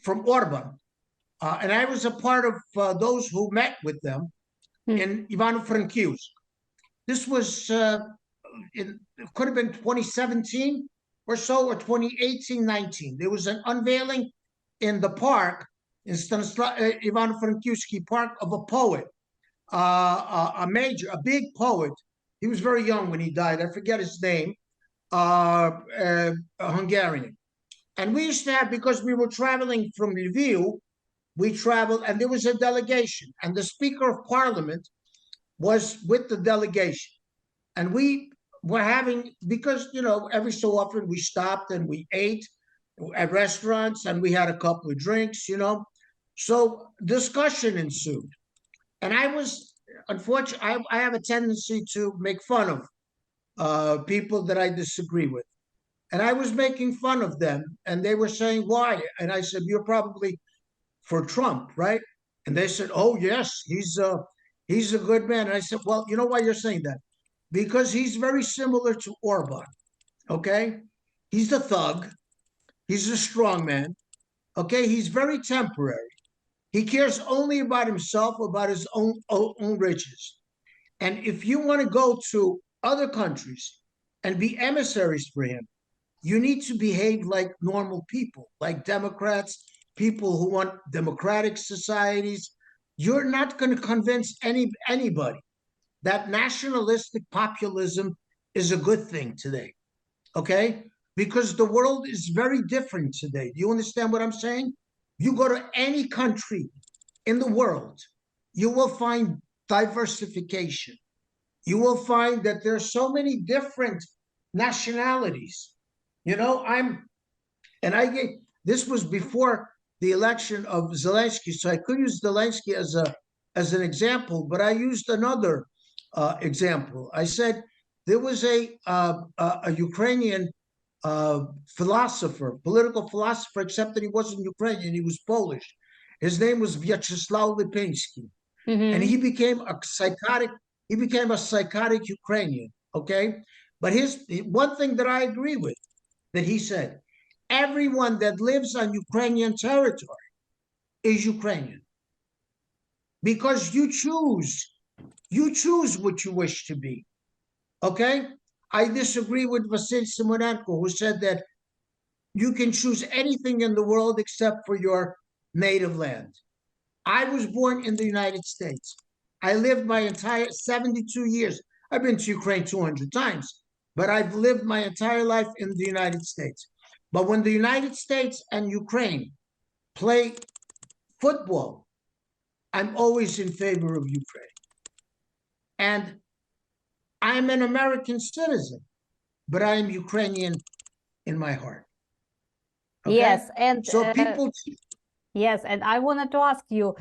from Orban, and I was a part of those who met with them in Ivano-Frankivsk. This was, it could have been 2017 or so, or 2018-19. There was an unveiling in the park, in Ivano-Frankivsky Park, of a poet, a big poet. He was very young when he died. I forget his name. A Hungarian. And we used to have, because we were traveling from Lviv, we traveled, and there was a delegation, and the Speaker of Parliament was with the delegation. And we were having, because, you know, every so often we stopped and we ate at restaurants and we had a couple of drinks, you know. So discussion ensued. And I was, unfortunately, I have a tendency to make fun of people that I disagree with. And I was making fun of them, and they were saying, why? And I said, you're probably for Trump, right? And they said, oh, yes, he's a good man. And I said, well, you know why you're saying that? Because he's very similar to Orban, okay? He's a thug. He's a strong man, okay? He's very temporary. He cares only about himself, about his own riches. And if you want to go to other countries and be emissaries for him, you need to behave like normal people, like Democrats, people who want democratic societies. You're not going to convince anybody that nationalistic populism is a good thing today, okay? Because the world is very different today. Do you understand what I'm saying? You go to any country in the world, you will find diversification. You will find that there's so many different nationalities. You know, this was before the election of Zelensky, so I could use Zelensky as an example, but I used another example. I said there was a Ukrainian philosopher, political philosopher, except that he wasn't Ukrainian, he was Polish. His name was Vyacheslav Lipinski, and he became a psychotic Ukrainian, okay? But one thing that I agree with, that he said, everyone that lives on Ukrainian territory is Ukrainian. Because you choose what you wish to be, okay? I disagree with Vasily Simonenko, who said that you can choose anything in the world except for your native land. I was born in the United States. I lived my entire 72 years. I've been to Ukraine 200 times, but I've lived my entire life in the United States. But when the United States and Ukraine play football, I'm always in favor of Ukraine. And I'm an American citizen, but I am Ukrainian in my heart. Okay? Yes, and so people. Yes, and I wanted to ask you,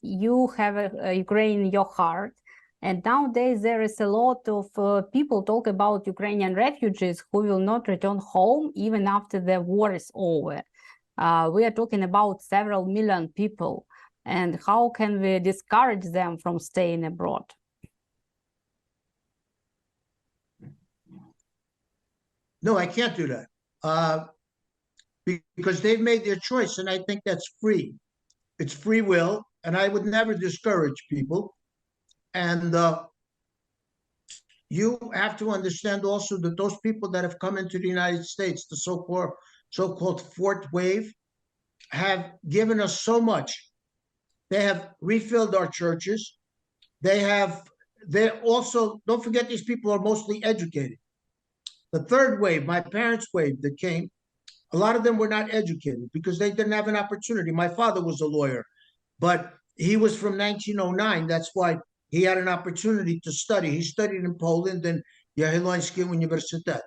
you have a Ukraine in your heart, and nowadays there is a lot of people talk about Ukrainian refugees who will not return home even after the war is over. We are talking about several million people, and how can we discourage them from staying abroad? No, I can't do that. Because they've made their choice, and I think that's free. It's free will, and I would never discourage people. And you have to understand also that those people that have come into the United States, the so-called fourth wave, have given us so much. They have refilled our churches. They also, don't forget, these people are mostly educated. The third wave, my parents' wave that came, a lot of them were not educated because they didn't have an opportunity. My father was a lawyer, but he was from 1909. That's why he had an opportunity to study. He studied in Poland and Jagiellońskie Universitet.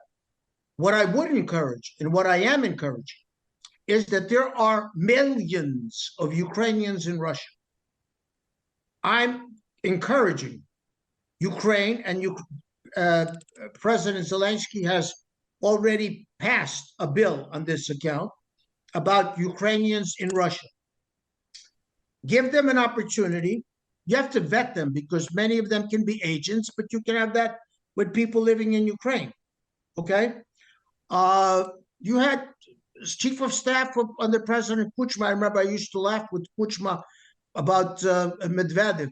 What I would encourage, and what I am encouraging, is that there are millions of Ukrainians in Russia. I'm encouraging Ukraine, and President Zelensky has already passed a bill on this account about Ukrainians in Russia. Give them an opportunity. You have to vet them because many of them can be agents, but you can have that with people living in Ukraine, okay? You had chief of staff under President Kuchma. I remember I used to laugh with Kuchma about Medvedev,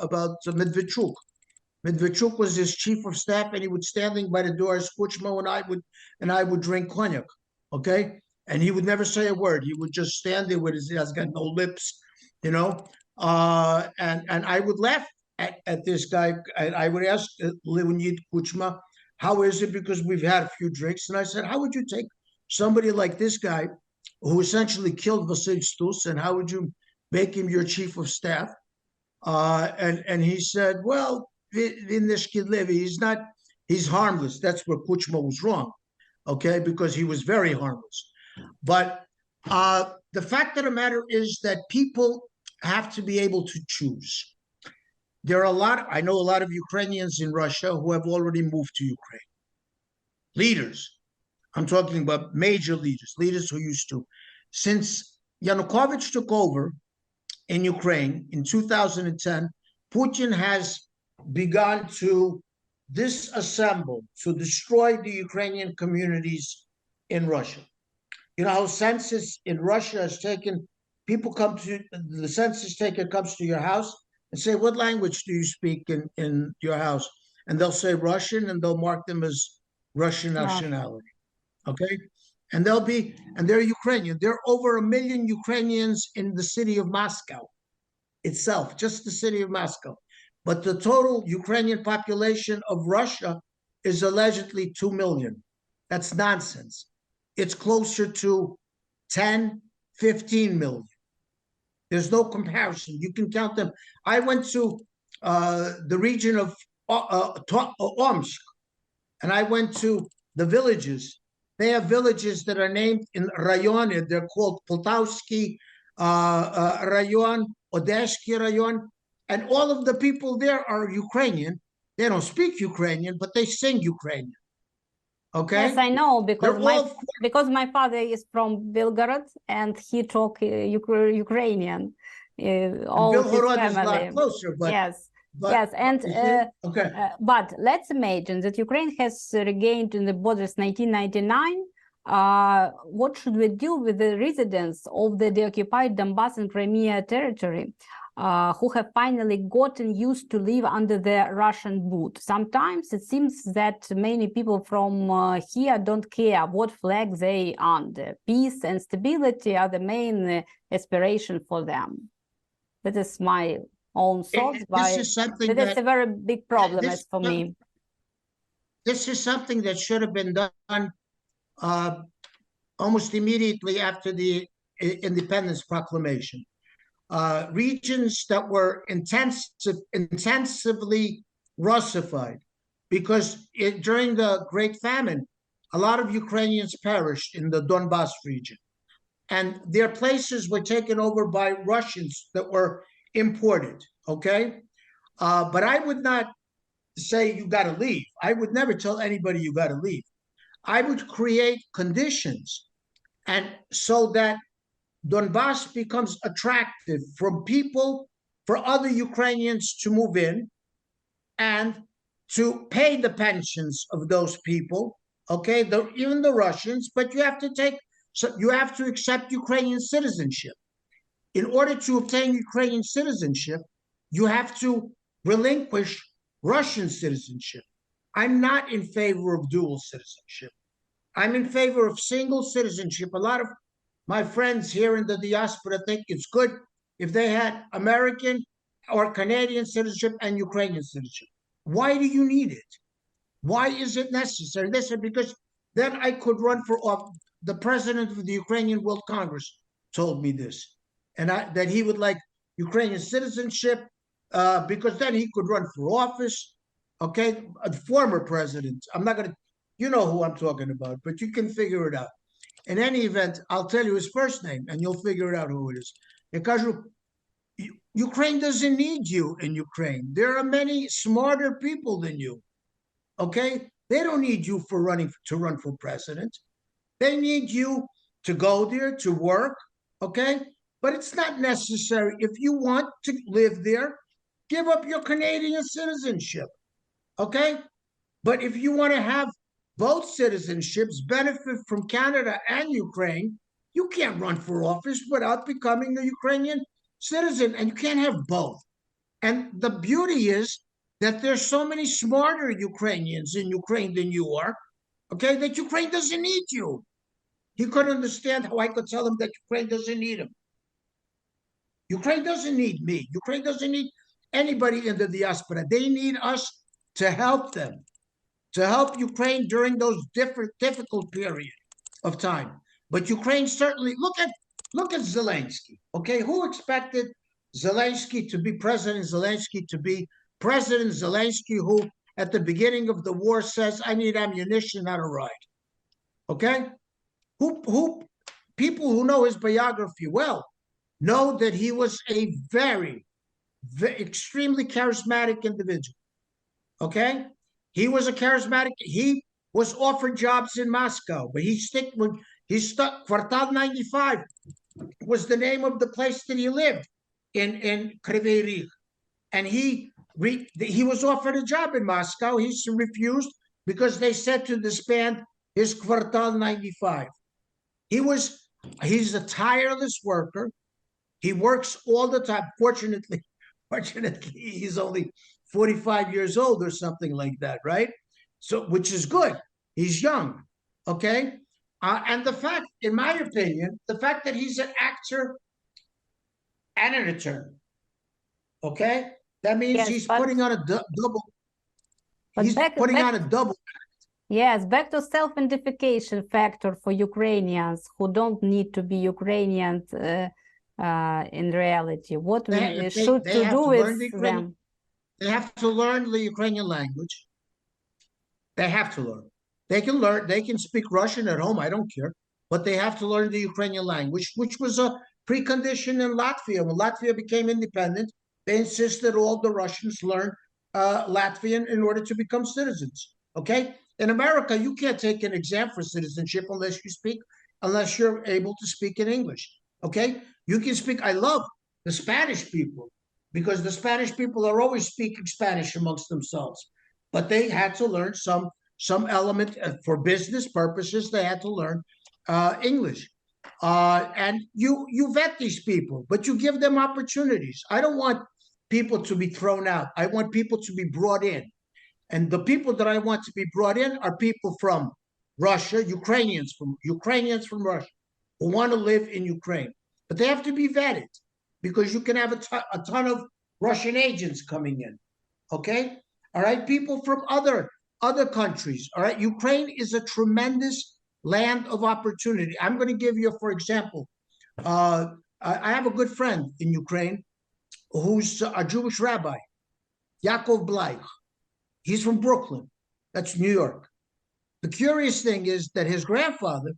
about Medvedchuk. Medvedchuk was his chief of staff, and he would standing by the door as Kuchma, and I would drink cognac, okay? And he would never say a word. He would just stand there with he has got no lips, you know? And I would laugh at this guy. I would ask Leonid Kuchma, how is it? Because we've had a few drinks. And I said, how would you take somebody like this guy who essentially killed Vasily Stus, and how would you make him your chief of staff? And he said, well, he's harmless. That's where Kuchma was wrong, okay? Because he was very harmless. But the fact of the matter is that people have to be able to choose. I know a lot of Ukrainians in Russia who have already moved to Ukraine. Leaders, I'm talking about major leaders who used to. Since Yanukovych took over in Ukraine in 2010, Putin has begun to disassemble, to destroy the Ukrainian communities in Russia. You know how census in Russia is taken, the census taker comes to your house and say, what language do you speak in your house? And they'll say Russian, and they'll mark them as Russian nationality, okay? And they're Ukrainian. There are over 1 million Ukrainians in the city of Moscow itself, just the city of Moscow. But the total Ukrainian population of Russia is allegedly 2 million. That's nonsense. It's closer to 10, 15 million. There's no comparison. You can count them. I went to the region of Omsk, and I went to the villages. They have villages that are named in rayon. They're called Poltavsky rayon, Odeshky rayon, and all of the people there are Ukrainian. They don't speak Ukrainian, but they sing Ukrainian. Okay. Yes, I know, because They're my father is from Belgorod and he talk Ukrainian. All his Belgorod is a family. lot closer, but Yes, but yes, and okay. but let's imagine that Ukraine has regained in the borders 1999. What should we do with the residents of the occupied Donbas and Crimea territory, who have finally gotten used to live under the Russian boot? Sometimes it seems that many people from here don't care what flag they under. Peace and stability are the main aspiration for them. That is my own thoughts, but that's a very big problem as for me. This is something that should have been done almost immediately after the independence proclamation. Regions that were intensively Russified, because during the Great Famine, a lot of Ukrainians perished in the Donbas region, and their places were taken over by Russians that were imported, okay? But I would not say you got to leave. I would never tell anybody you got to leave. I would create conditions, and so that Donbas becomes attractive from people, for other Ukrainians to move in and to pay the pensions of those people, okay? Even the Russians, but you have to accept Ukrainian citizenship. In order to obtain Ukrainian citizenship, you have to relinquish Russian citizenship. I'm not in favor of dual citizenship. I'm in favor of single citizenship. A lot of my friends here in the diaspora think it's good if they had American or Canadian citizenship and Ukrainian citizenship. Why do you need it? Why is it necessary? Listen, because then I could run for office. The president of the Ukrainian World Congress told me this, and that he would like Ukrainian citizenship because then he could run for office. Okay, a former president. I'm not going to, you know who I'm talking about, but you can figure it out. In any event, I'll tell you his first name, and you'll figure it out who it is. Ukraine doesn't need you in Ukraine. There are many smarter people than you. Okay, they don't need you to run for president. They need you to go there to work. Okay, but it's not necessary. If you want to live there, give up your Canadian citizenship. Okay, but if you want to have both citizenships, benefit from Canada and Ukraine, you can't run for office without becoming a Ukrainian citizen, and you can't have both. And the beauty is that there's so many smarter Ukrainians in Ukraine than you are, okay, that Ukraine doesn't need you. He couldn't understand how I could tell him that Ukraine doesn't need him. Ukraine doesn't need me. Ukraine doesn't need anybody in the diaspora. They need us to help them, to help Ukraine during those difficult period of time. But Ukraine certainly, look at Zelensky, okay? Who expected Zelensky to be President Zelensky, who at the beginning of the war says, I need ammunition, not a ride, okay? People who know his biography well know that he was a very extremely charismatic individual, okay? He was a charismatic, he was offered jobs in Moscow, but he stuck. Kvartal 95 was the name of the place that he lived in Kryvyi Rih. And he was offered a job in Moscow. He refused because they said to disband his Kvartal 95. He's a tireless worker. He works all the time. Fortunately, he's only 45 years old or something like that, right? So, which is good. He's young, okay? And the fact, in my opinion, the fact that he's an actor and an attorney, okay? That means yes, he's putting on a double. Yes, back to self-identification factor for Ukrainians who don't need to be Ukrainians. in reality? What They, we they, should they to have do to with learn the Ukrainian, them? they have to learn the Ukrainian language. They have to learn. They can speak Russian at home, I don't care, but they have to learn the Ukrainian language, which was a precondition in Latvia. When Latvia became independent, they insisted all the Russians learn Latvian in order to become citizens. Okay? In America, you can't take an exam for citizenship unless you're able to speak in English. Okay? You can speak. I love the Spanish people because the Spanish people are always speaking Spanish amongst themselves. But they had to learn some element for business purposes. They had to learn English. And you vet these people, but you give them opportunities. I don't want people to be thrown out. I want people to be brought in. And the people that I want to be brought in are people from Russia, Ukrainians from Russia who want to live in Ukraine. But they have to be vetted because you can have a ton of Russian agents coming in. Okay? All right, people from other countries. All right, Ukraine is a tremendous land of opportunity. I'm going to give you, for example, I have a good friend in Ukraine who's a Jewish rabbi, Yaakov Bleich. He's from Brooklyn. That's New York. The curious thing is that his grandfather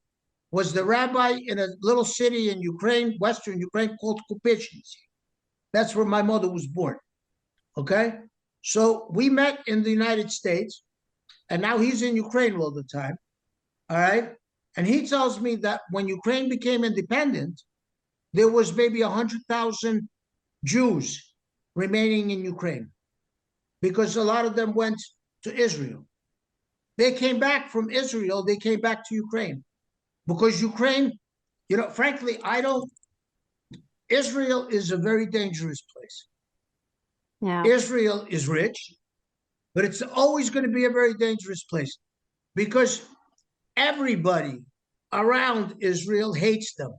was the rabbi in a little city in Ukraine, Western Ukraine, called Kupishnicy. That's where my mother was born. Okay? So we met in the United States, and now he's in Ukraine all the time. All right? And he tells me that when Ukraine became independent, there was maybe 100,000 Jews remaining in Ukraine because a lot of them went to Israel. They came back from Israel, they came back to Ukraine because Ukraine, frankly, Israel is a very dangerous place. Yeah. Israel is rich, but it's always going to be a very dangerous place because everybody around Israel hates them.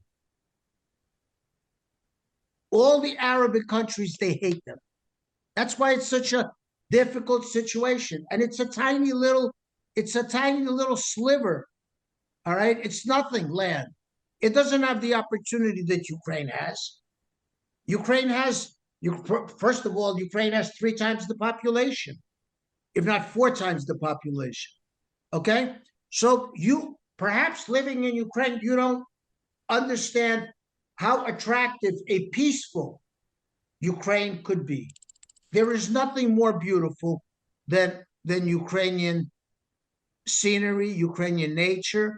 All the Arabic countries, they hate them. That's why it's such a difficult situation. And it's a tiny little sliver. All right. It's nothing land. It doesn't have the opportunity that Ukraine has. First of all, Ukraine has 3 times the population, if not 4 times the population. Okay. So you perhaps living in Ukraine, you don't understand how attractive a peaceful Ukraine could be. There is nothing more beautiful than Ukrainian scenery, Ukrainian nature,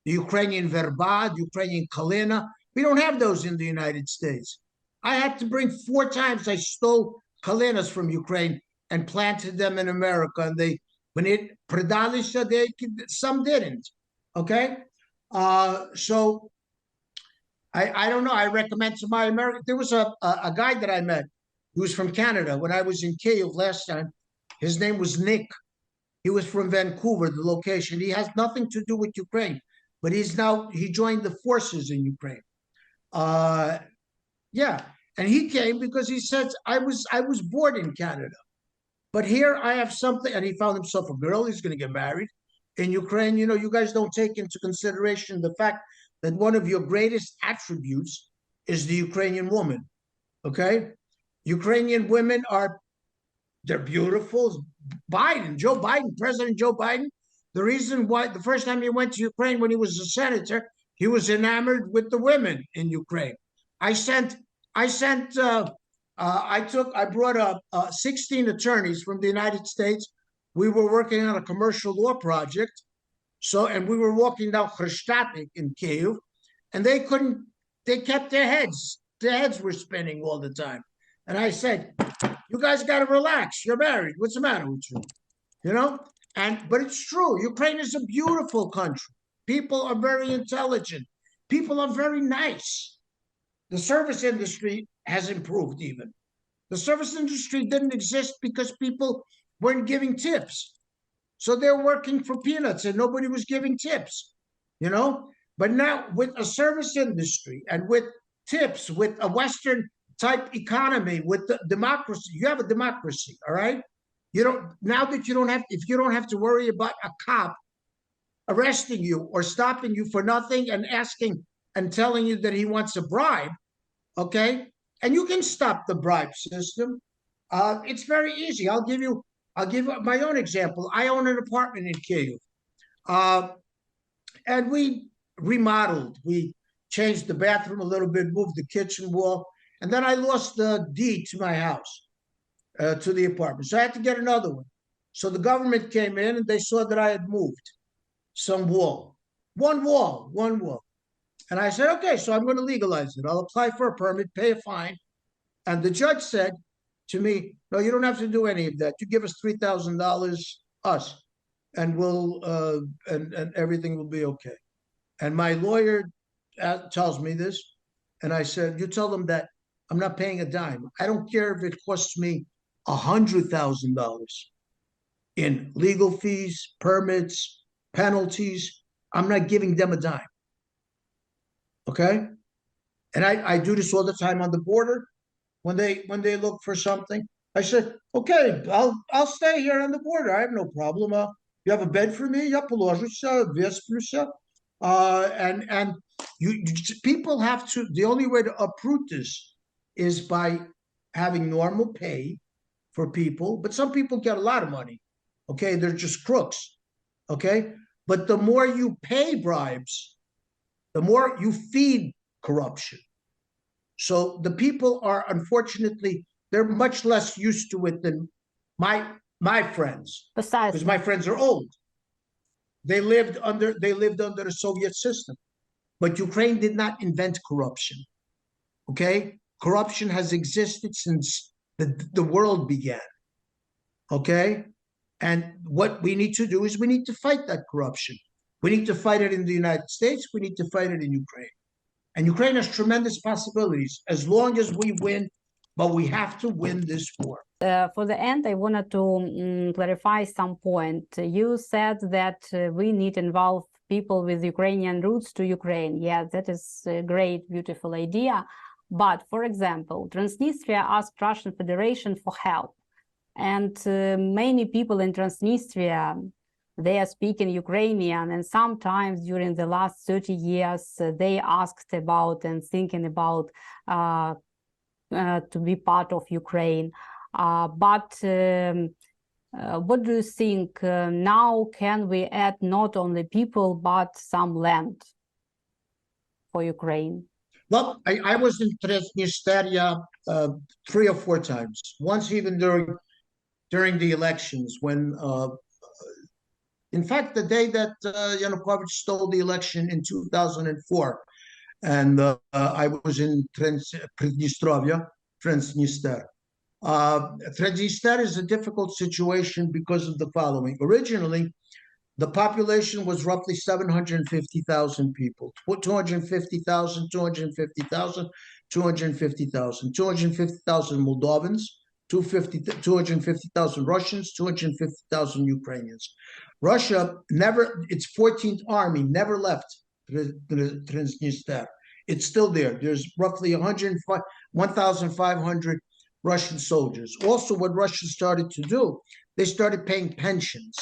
the Ukrainian verba, Ukrainian kalina. We don't have those in the United States. I had to bring 4 times. I stole kalinas from Ukraine and planted them in America. And some didn't. Okay, so I don't know. I recommend to my American. There was a guy that I met who was from Canada when I was in Kyiv last time. His name was Nick. He was from Vancouver, the location. He has nothing to do with Ukraine, but he joined the forces in Ukraine. Yeah, and he came because he said, I was bored in Canada, but here I have something, and he found himself a girl. He's going to get married. In Ukraine, you guys don't take into consideration the fact that one of your greatest attributes is the Ukrainian woman. Okay, Ukrainian women they're beautiful. President Joe Biden, the reason why the first time he went to Ukraine when he was a senator, he was enamored with the women in Ukraine. I brought 16 attorneys from the United States. We were working on a commercial law project. And we were walking down Khreshchatyk in Kyiv, and they kept their heads were spinning all the time. And I said, you guys got to relax. You're married. What's the matter with you? But it's true. Ukraine is a beautiful country. People are very intelligent. People are very nice. The service industry has improved even. The service industry didn't exist because people weren't giving tips. So they're working for peanuts and nobody was giving tips, But now with a service industry and with tips, with a Western type economy, with the democracy, you have a democracy, all right? If you don't have to worry about a cop arresting you or stopping you for nothing and asking and telling you that he wants a bribe, okay? And you can stop the bribe system. It's very easy. I'll give you my own example. I own an apartment in Kyiv, and we remodeled. We changed the bathroom a little bit, moved the kitchen wall, and then I lost the deed to my house, to the apartment. So I had to get another one. So the government came in and they saw that I had moved some wall, one wall. And I said, okay, so I'm going to legalize it. I'll apply for a permit, pay a fine. And the judge said to me, no, you don't have to do any of that. You give us $3,000, us, and we'll and everything will be okay. And my lawyer tells me this, and I said, you tell them that I'm not paying a dime. I don't care if it costs me $100,000 in legal fees, permits, penalties. I'm not giving them a dime. Okay? And I do this all the time on the border. When they look for something, I said, okay, I'll stay here on the border. I have no problem. You have a bed for me? Я положуся, весплюся. And people have to, the only way to uproot this is by having normal pay for people. But some people get a lot of money. Okay, they're just crooks. Okay, but the more you pay bribes, the more you feed corruption. So the people are, unfortunately, they're much less used to it than my friends, because my friends are old. They lived under the Soviet system, but Ukraine did not invent corruption. Okay, corruption has existed since the world began. Okay, and what we need to do is we need to fight that corruption. We need to fight it in the United States. We need to fight it in Ukraine. And Ukraine has tremendous possibilities as long as we win, but we have to win this war. For the end, I wanted to clarify some point. You said that we need to involve people with Ukrainian roots to Ukraine. Yeah, that is a great, beautiful idea. But, for example, Transnistria asked Russian Federation for help. And many people in Transnistria, they are speaking Ukrainian, and sometimes during the last 30 years, they asked about and thinking about to be part of Ukraine. But what do you think now? Can we add not only people, but some land for Ukraine? Well, I was in Transnistria 3 or 4 times, once even during the elections when in fact, the day that Yanukovych stole the election in 2004, and I was in Transnistria. Transnistria is a difficult situation because of the following. Originally, the population was roughly 750,000 people, 250,000, 250,000, 250,000, 250,000 Moldovans, 250,000 Russians, 250,000 Ukrainians. Russia never, its 14th army never left Transnistria. It's still there. There's roughly 1,500 Russian soldiers. Also, what Russia started to do, they started paying pensions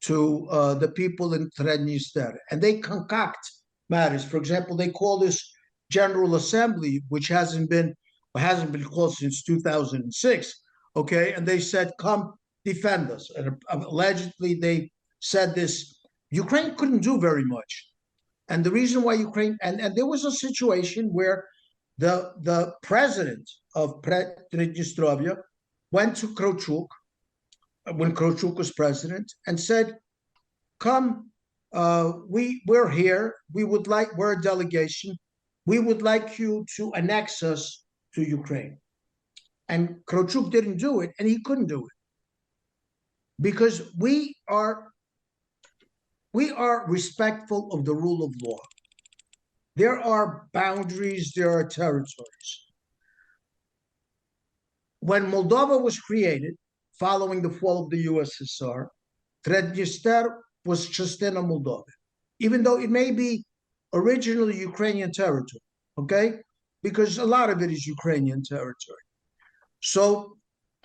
to the people in Transnistria, and they concoct matters. For example, they call this General Assembly, which hasn't been called since 2006. Okay, and they said, "Come defend us." And allegedly, they said this. Ukraine couldn't do very much, and the reason why Ukraine and there was a situation where the president of Transnistria went to Kravchuk when Kravchuk was president and said, "Come, we're here. We're a delegation. We would like you to annex us to Ukraine." And Kravchuk didn't do it, and he couldn't do it because we are respectful of the rule of law. There are boundaries, there are territories. When Moldova was created, following the fall of the USSR, Transnistria was частина Moldova, even though it may be originally Ukrainian territory, okay? Because a lot of it is Ukrainian territory. So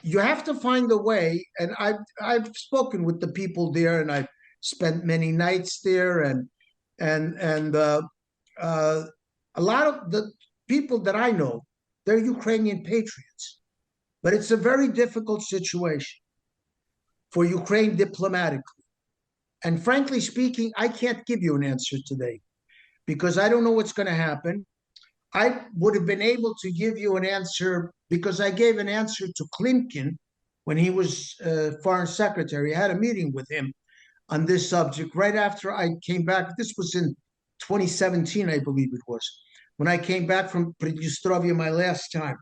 you have to find a way, and I've spoken with the people there, and I've spent many nights there, and a lot of people that I know, they're Ukrainian patriots. But it's a very difficult situation for Ukraine diplomatically. And frankly speaking, I can't give you an answer today because I don't know what's going to happen. I would have been able to give you an answer because I gave an answer to Klimkin when he was foreign secretary. I had a meeting with him on this subject right after I came back. This was in 2017, I believe it was, when I came back from Pridnestrovia my last time.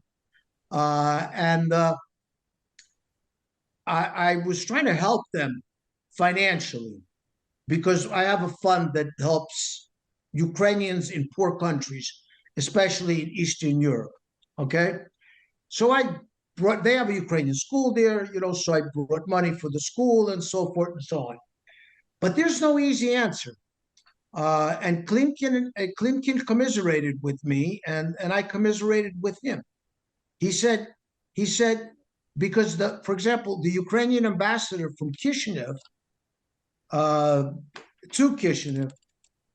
I was trying to help them financially because I have a fund that helps Ukrainians in poor countries, especially in Eastern Europe. Okay. So they have a Ukrainian school there, so I brought money for the school and so forth and so on. But there's no easy answer. And Klimkin commiserated with me, and I commiserated with him. He said, because for example, the Ukrainian ambassador from Kishinev to Kishinev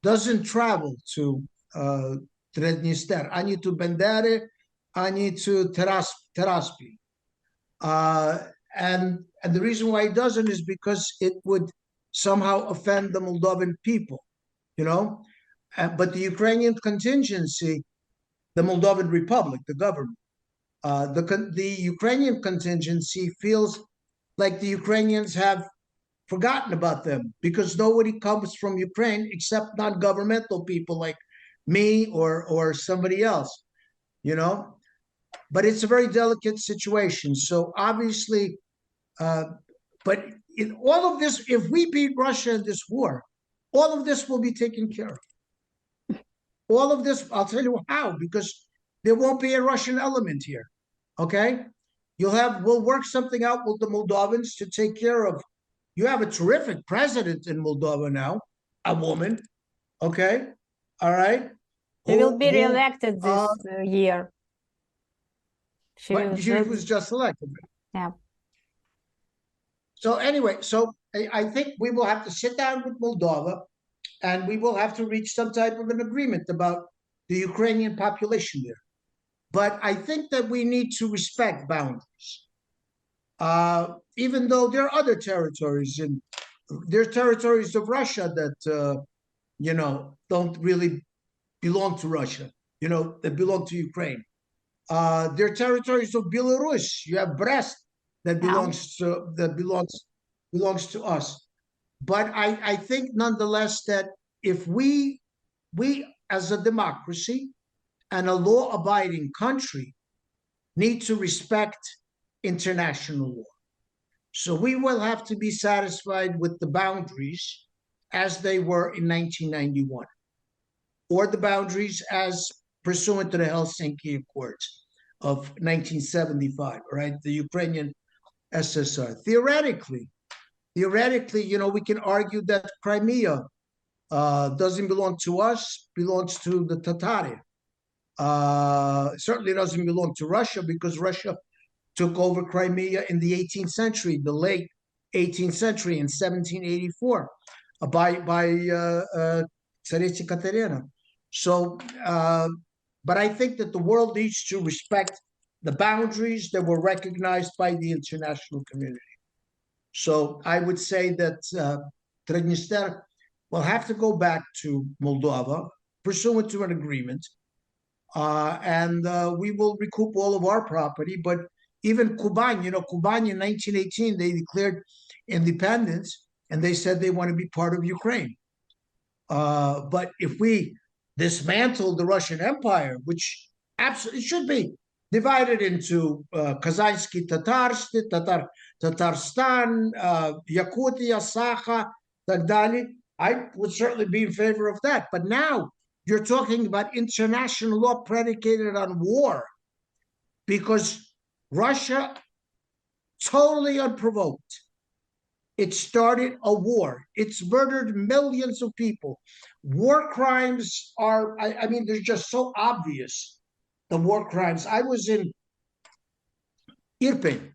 doesn't travel to Trednistr, ani to Bendere, ani to Tiraspol. And the reason why he doesn't is because it would somehow offend the Moldovan people, But the Ukrainian contingency, the Moldovan Republic, the government, the Ukrainian contingency feels like the Ukrainians have forgotten about them because nobody comes from Ukraine except non-governmental people like me or somebody else, But it's a very delicate situation. So obviously, but in all of this, if we beat Russia in this war, all of this will be taken care of. All of this, I'll tell you how, because there won't be a Russian element here. Okay? We'll work something out with the Moldovans to take care of. You have a terrific president in Moldova now, a woman. Okay? All right? She will be re-elected this year. She was just elected. Yeah. So anyway, I think we will have to sit down with Moldova and we will have to reach some type of an agreement about the Ukrainian population there. But I think that we need to respect boundaries. Even though there are other territories, and there are territories of Russia that, don't really belong to Russia, that belong to Ukraine. There are territories of Belarus. You have Brest that belongs to us. But I think nonetheless that if we as a democracy and a law-abiding country need to respect international law. So we will have to be satisfied with the boundaries as they were in 1991, or the boundaries as pursuant to the Helsinki Accords of 1975, right? The Ukrainian SSR. Theoretically, we can argue that Crimea doesn't belong to us, belongs to the Tatari. Certainly doesn't belong to Russia because Russia took over Crimea in the 18th century, the late 18th century in 1784 by Tsaritsya Katerina. So, but I think that the world needs to respect the boundaries that were recognized by the international community. So I would say that Trednistr will have to go back to Moldova pursuant to an agreement, and we will recoup all of our property. But even Kuban, Kuban in 1918, they declared independence, and they said they want to be part of Ukraine. But if we dismantle the Russian Empire, which absolutely should be divided into Kazansky Tatarstan, Yakutia, Sakha, Tagdali, I would certainly be in favor of that. But now you're talking about international law predicated on war, because Russia, totally unprovoked, it started a war. It's murdered millions of people. War crimes are, I mean, they're just so obvious, the war crimes. I was in Irpin,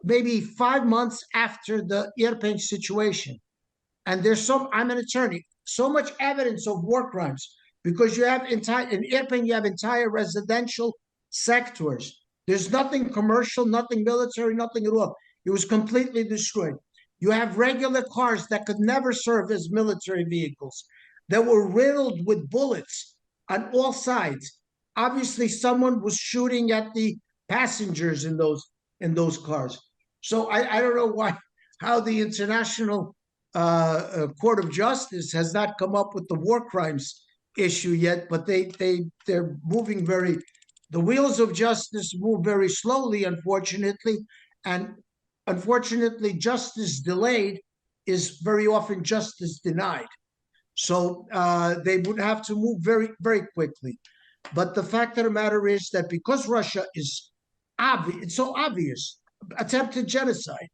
maybe 5 months after the Irpin situation. And I'm an attorney, so much evidence of war crimes because you have in Irpin, you have entire residential sectors. There's nothing commercial, nothing military, nothing at all. It was completely destroyed. You have regular cars that could never serve as military vehicles that were riddled with bullets on all sides. Obviously, someone was shooting at the passengers in those cars. So I don't know how the International Court of Justice has not come up with the war crimes issue yet, but they're moving the wheels of justice move very slowly, unfortunately, and unfortunately, justice delayed is very often justice denied. So they would have to move very, very quickly. But the fact of the matter is that because Russia is obvious, it's so obvious, attempted genocide,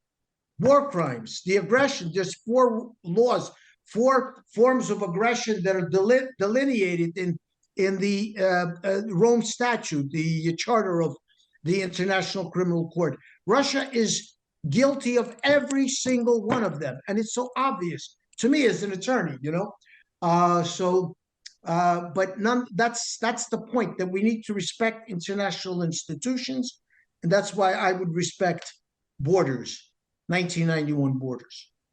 war crimes, the aggression, there's 4 laws, 4 forms of aggression that are delineated in the Rome Statute, the charter of the International Criminal Court. Russia is guilty of every single one of them. And it's so obvious to me as an attorney, you know? But that's the point, that we need to respect international institutions. And that's why I would respect borders, 1991 borders.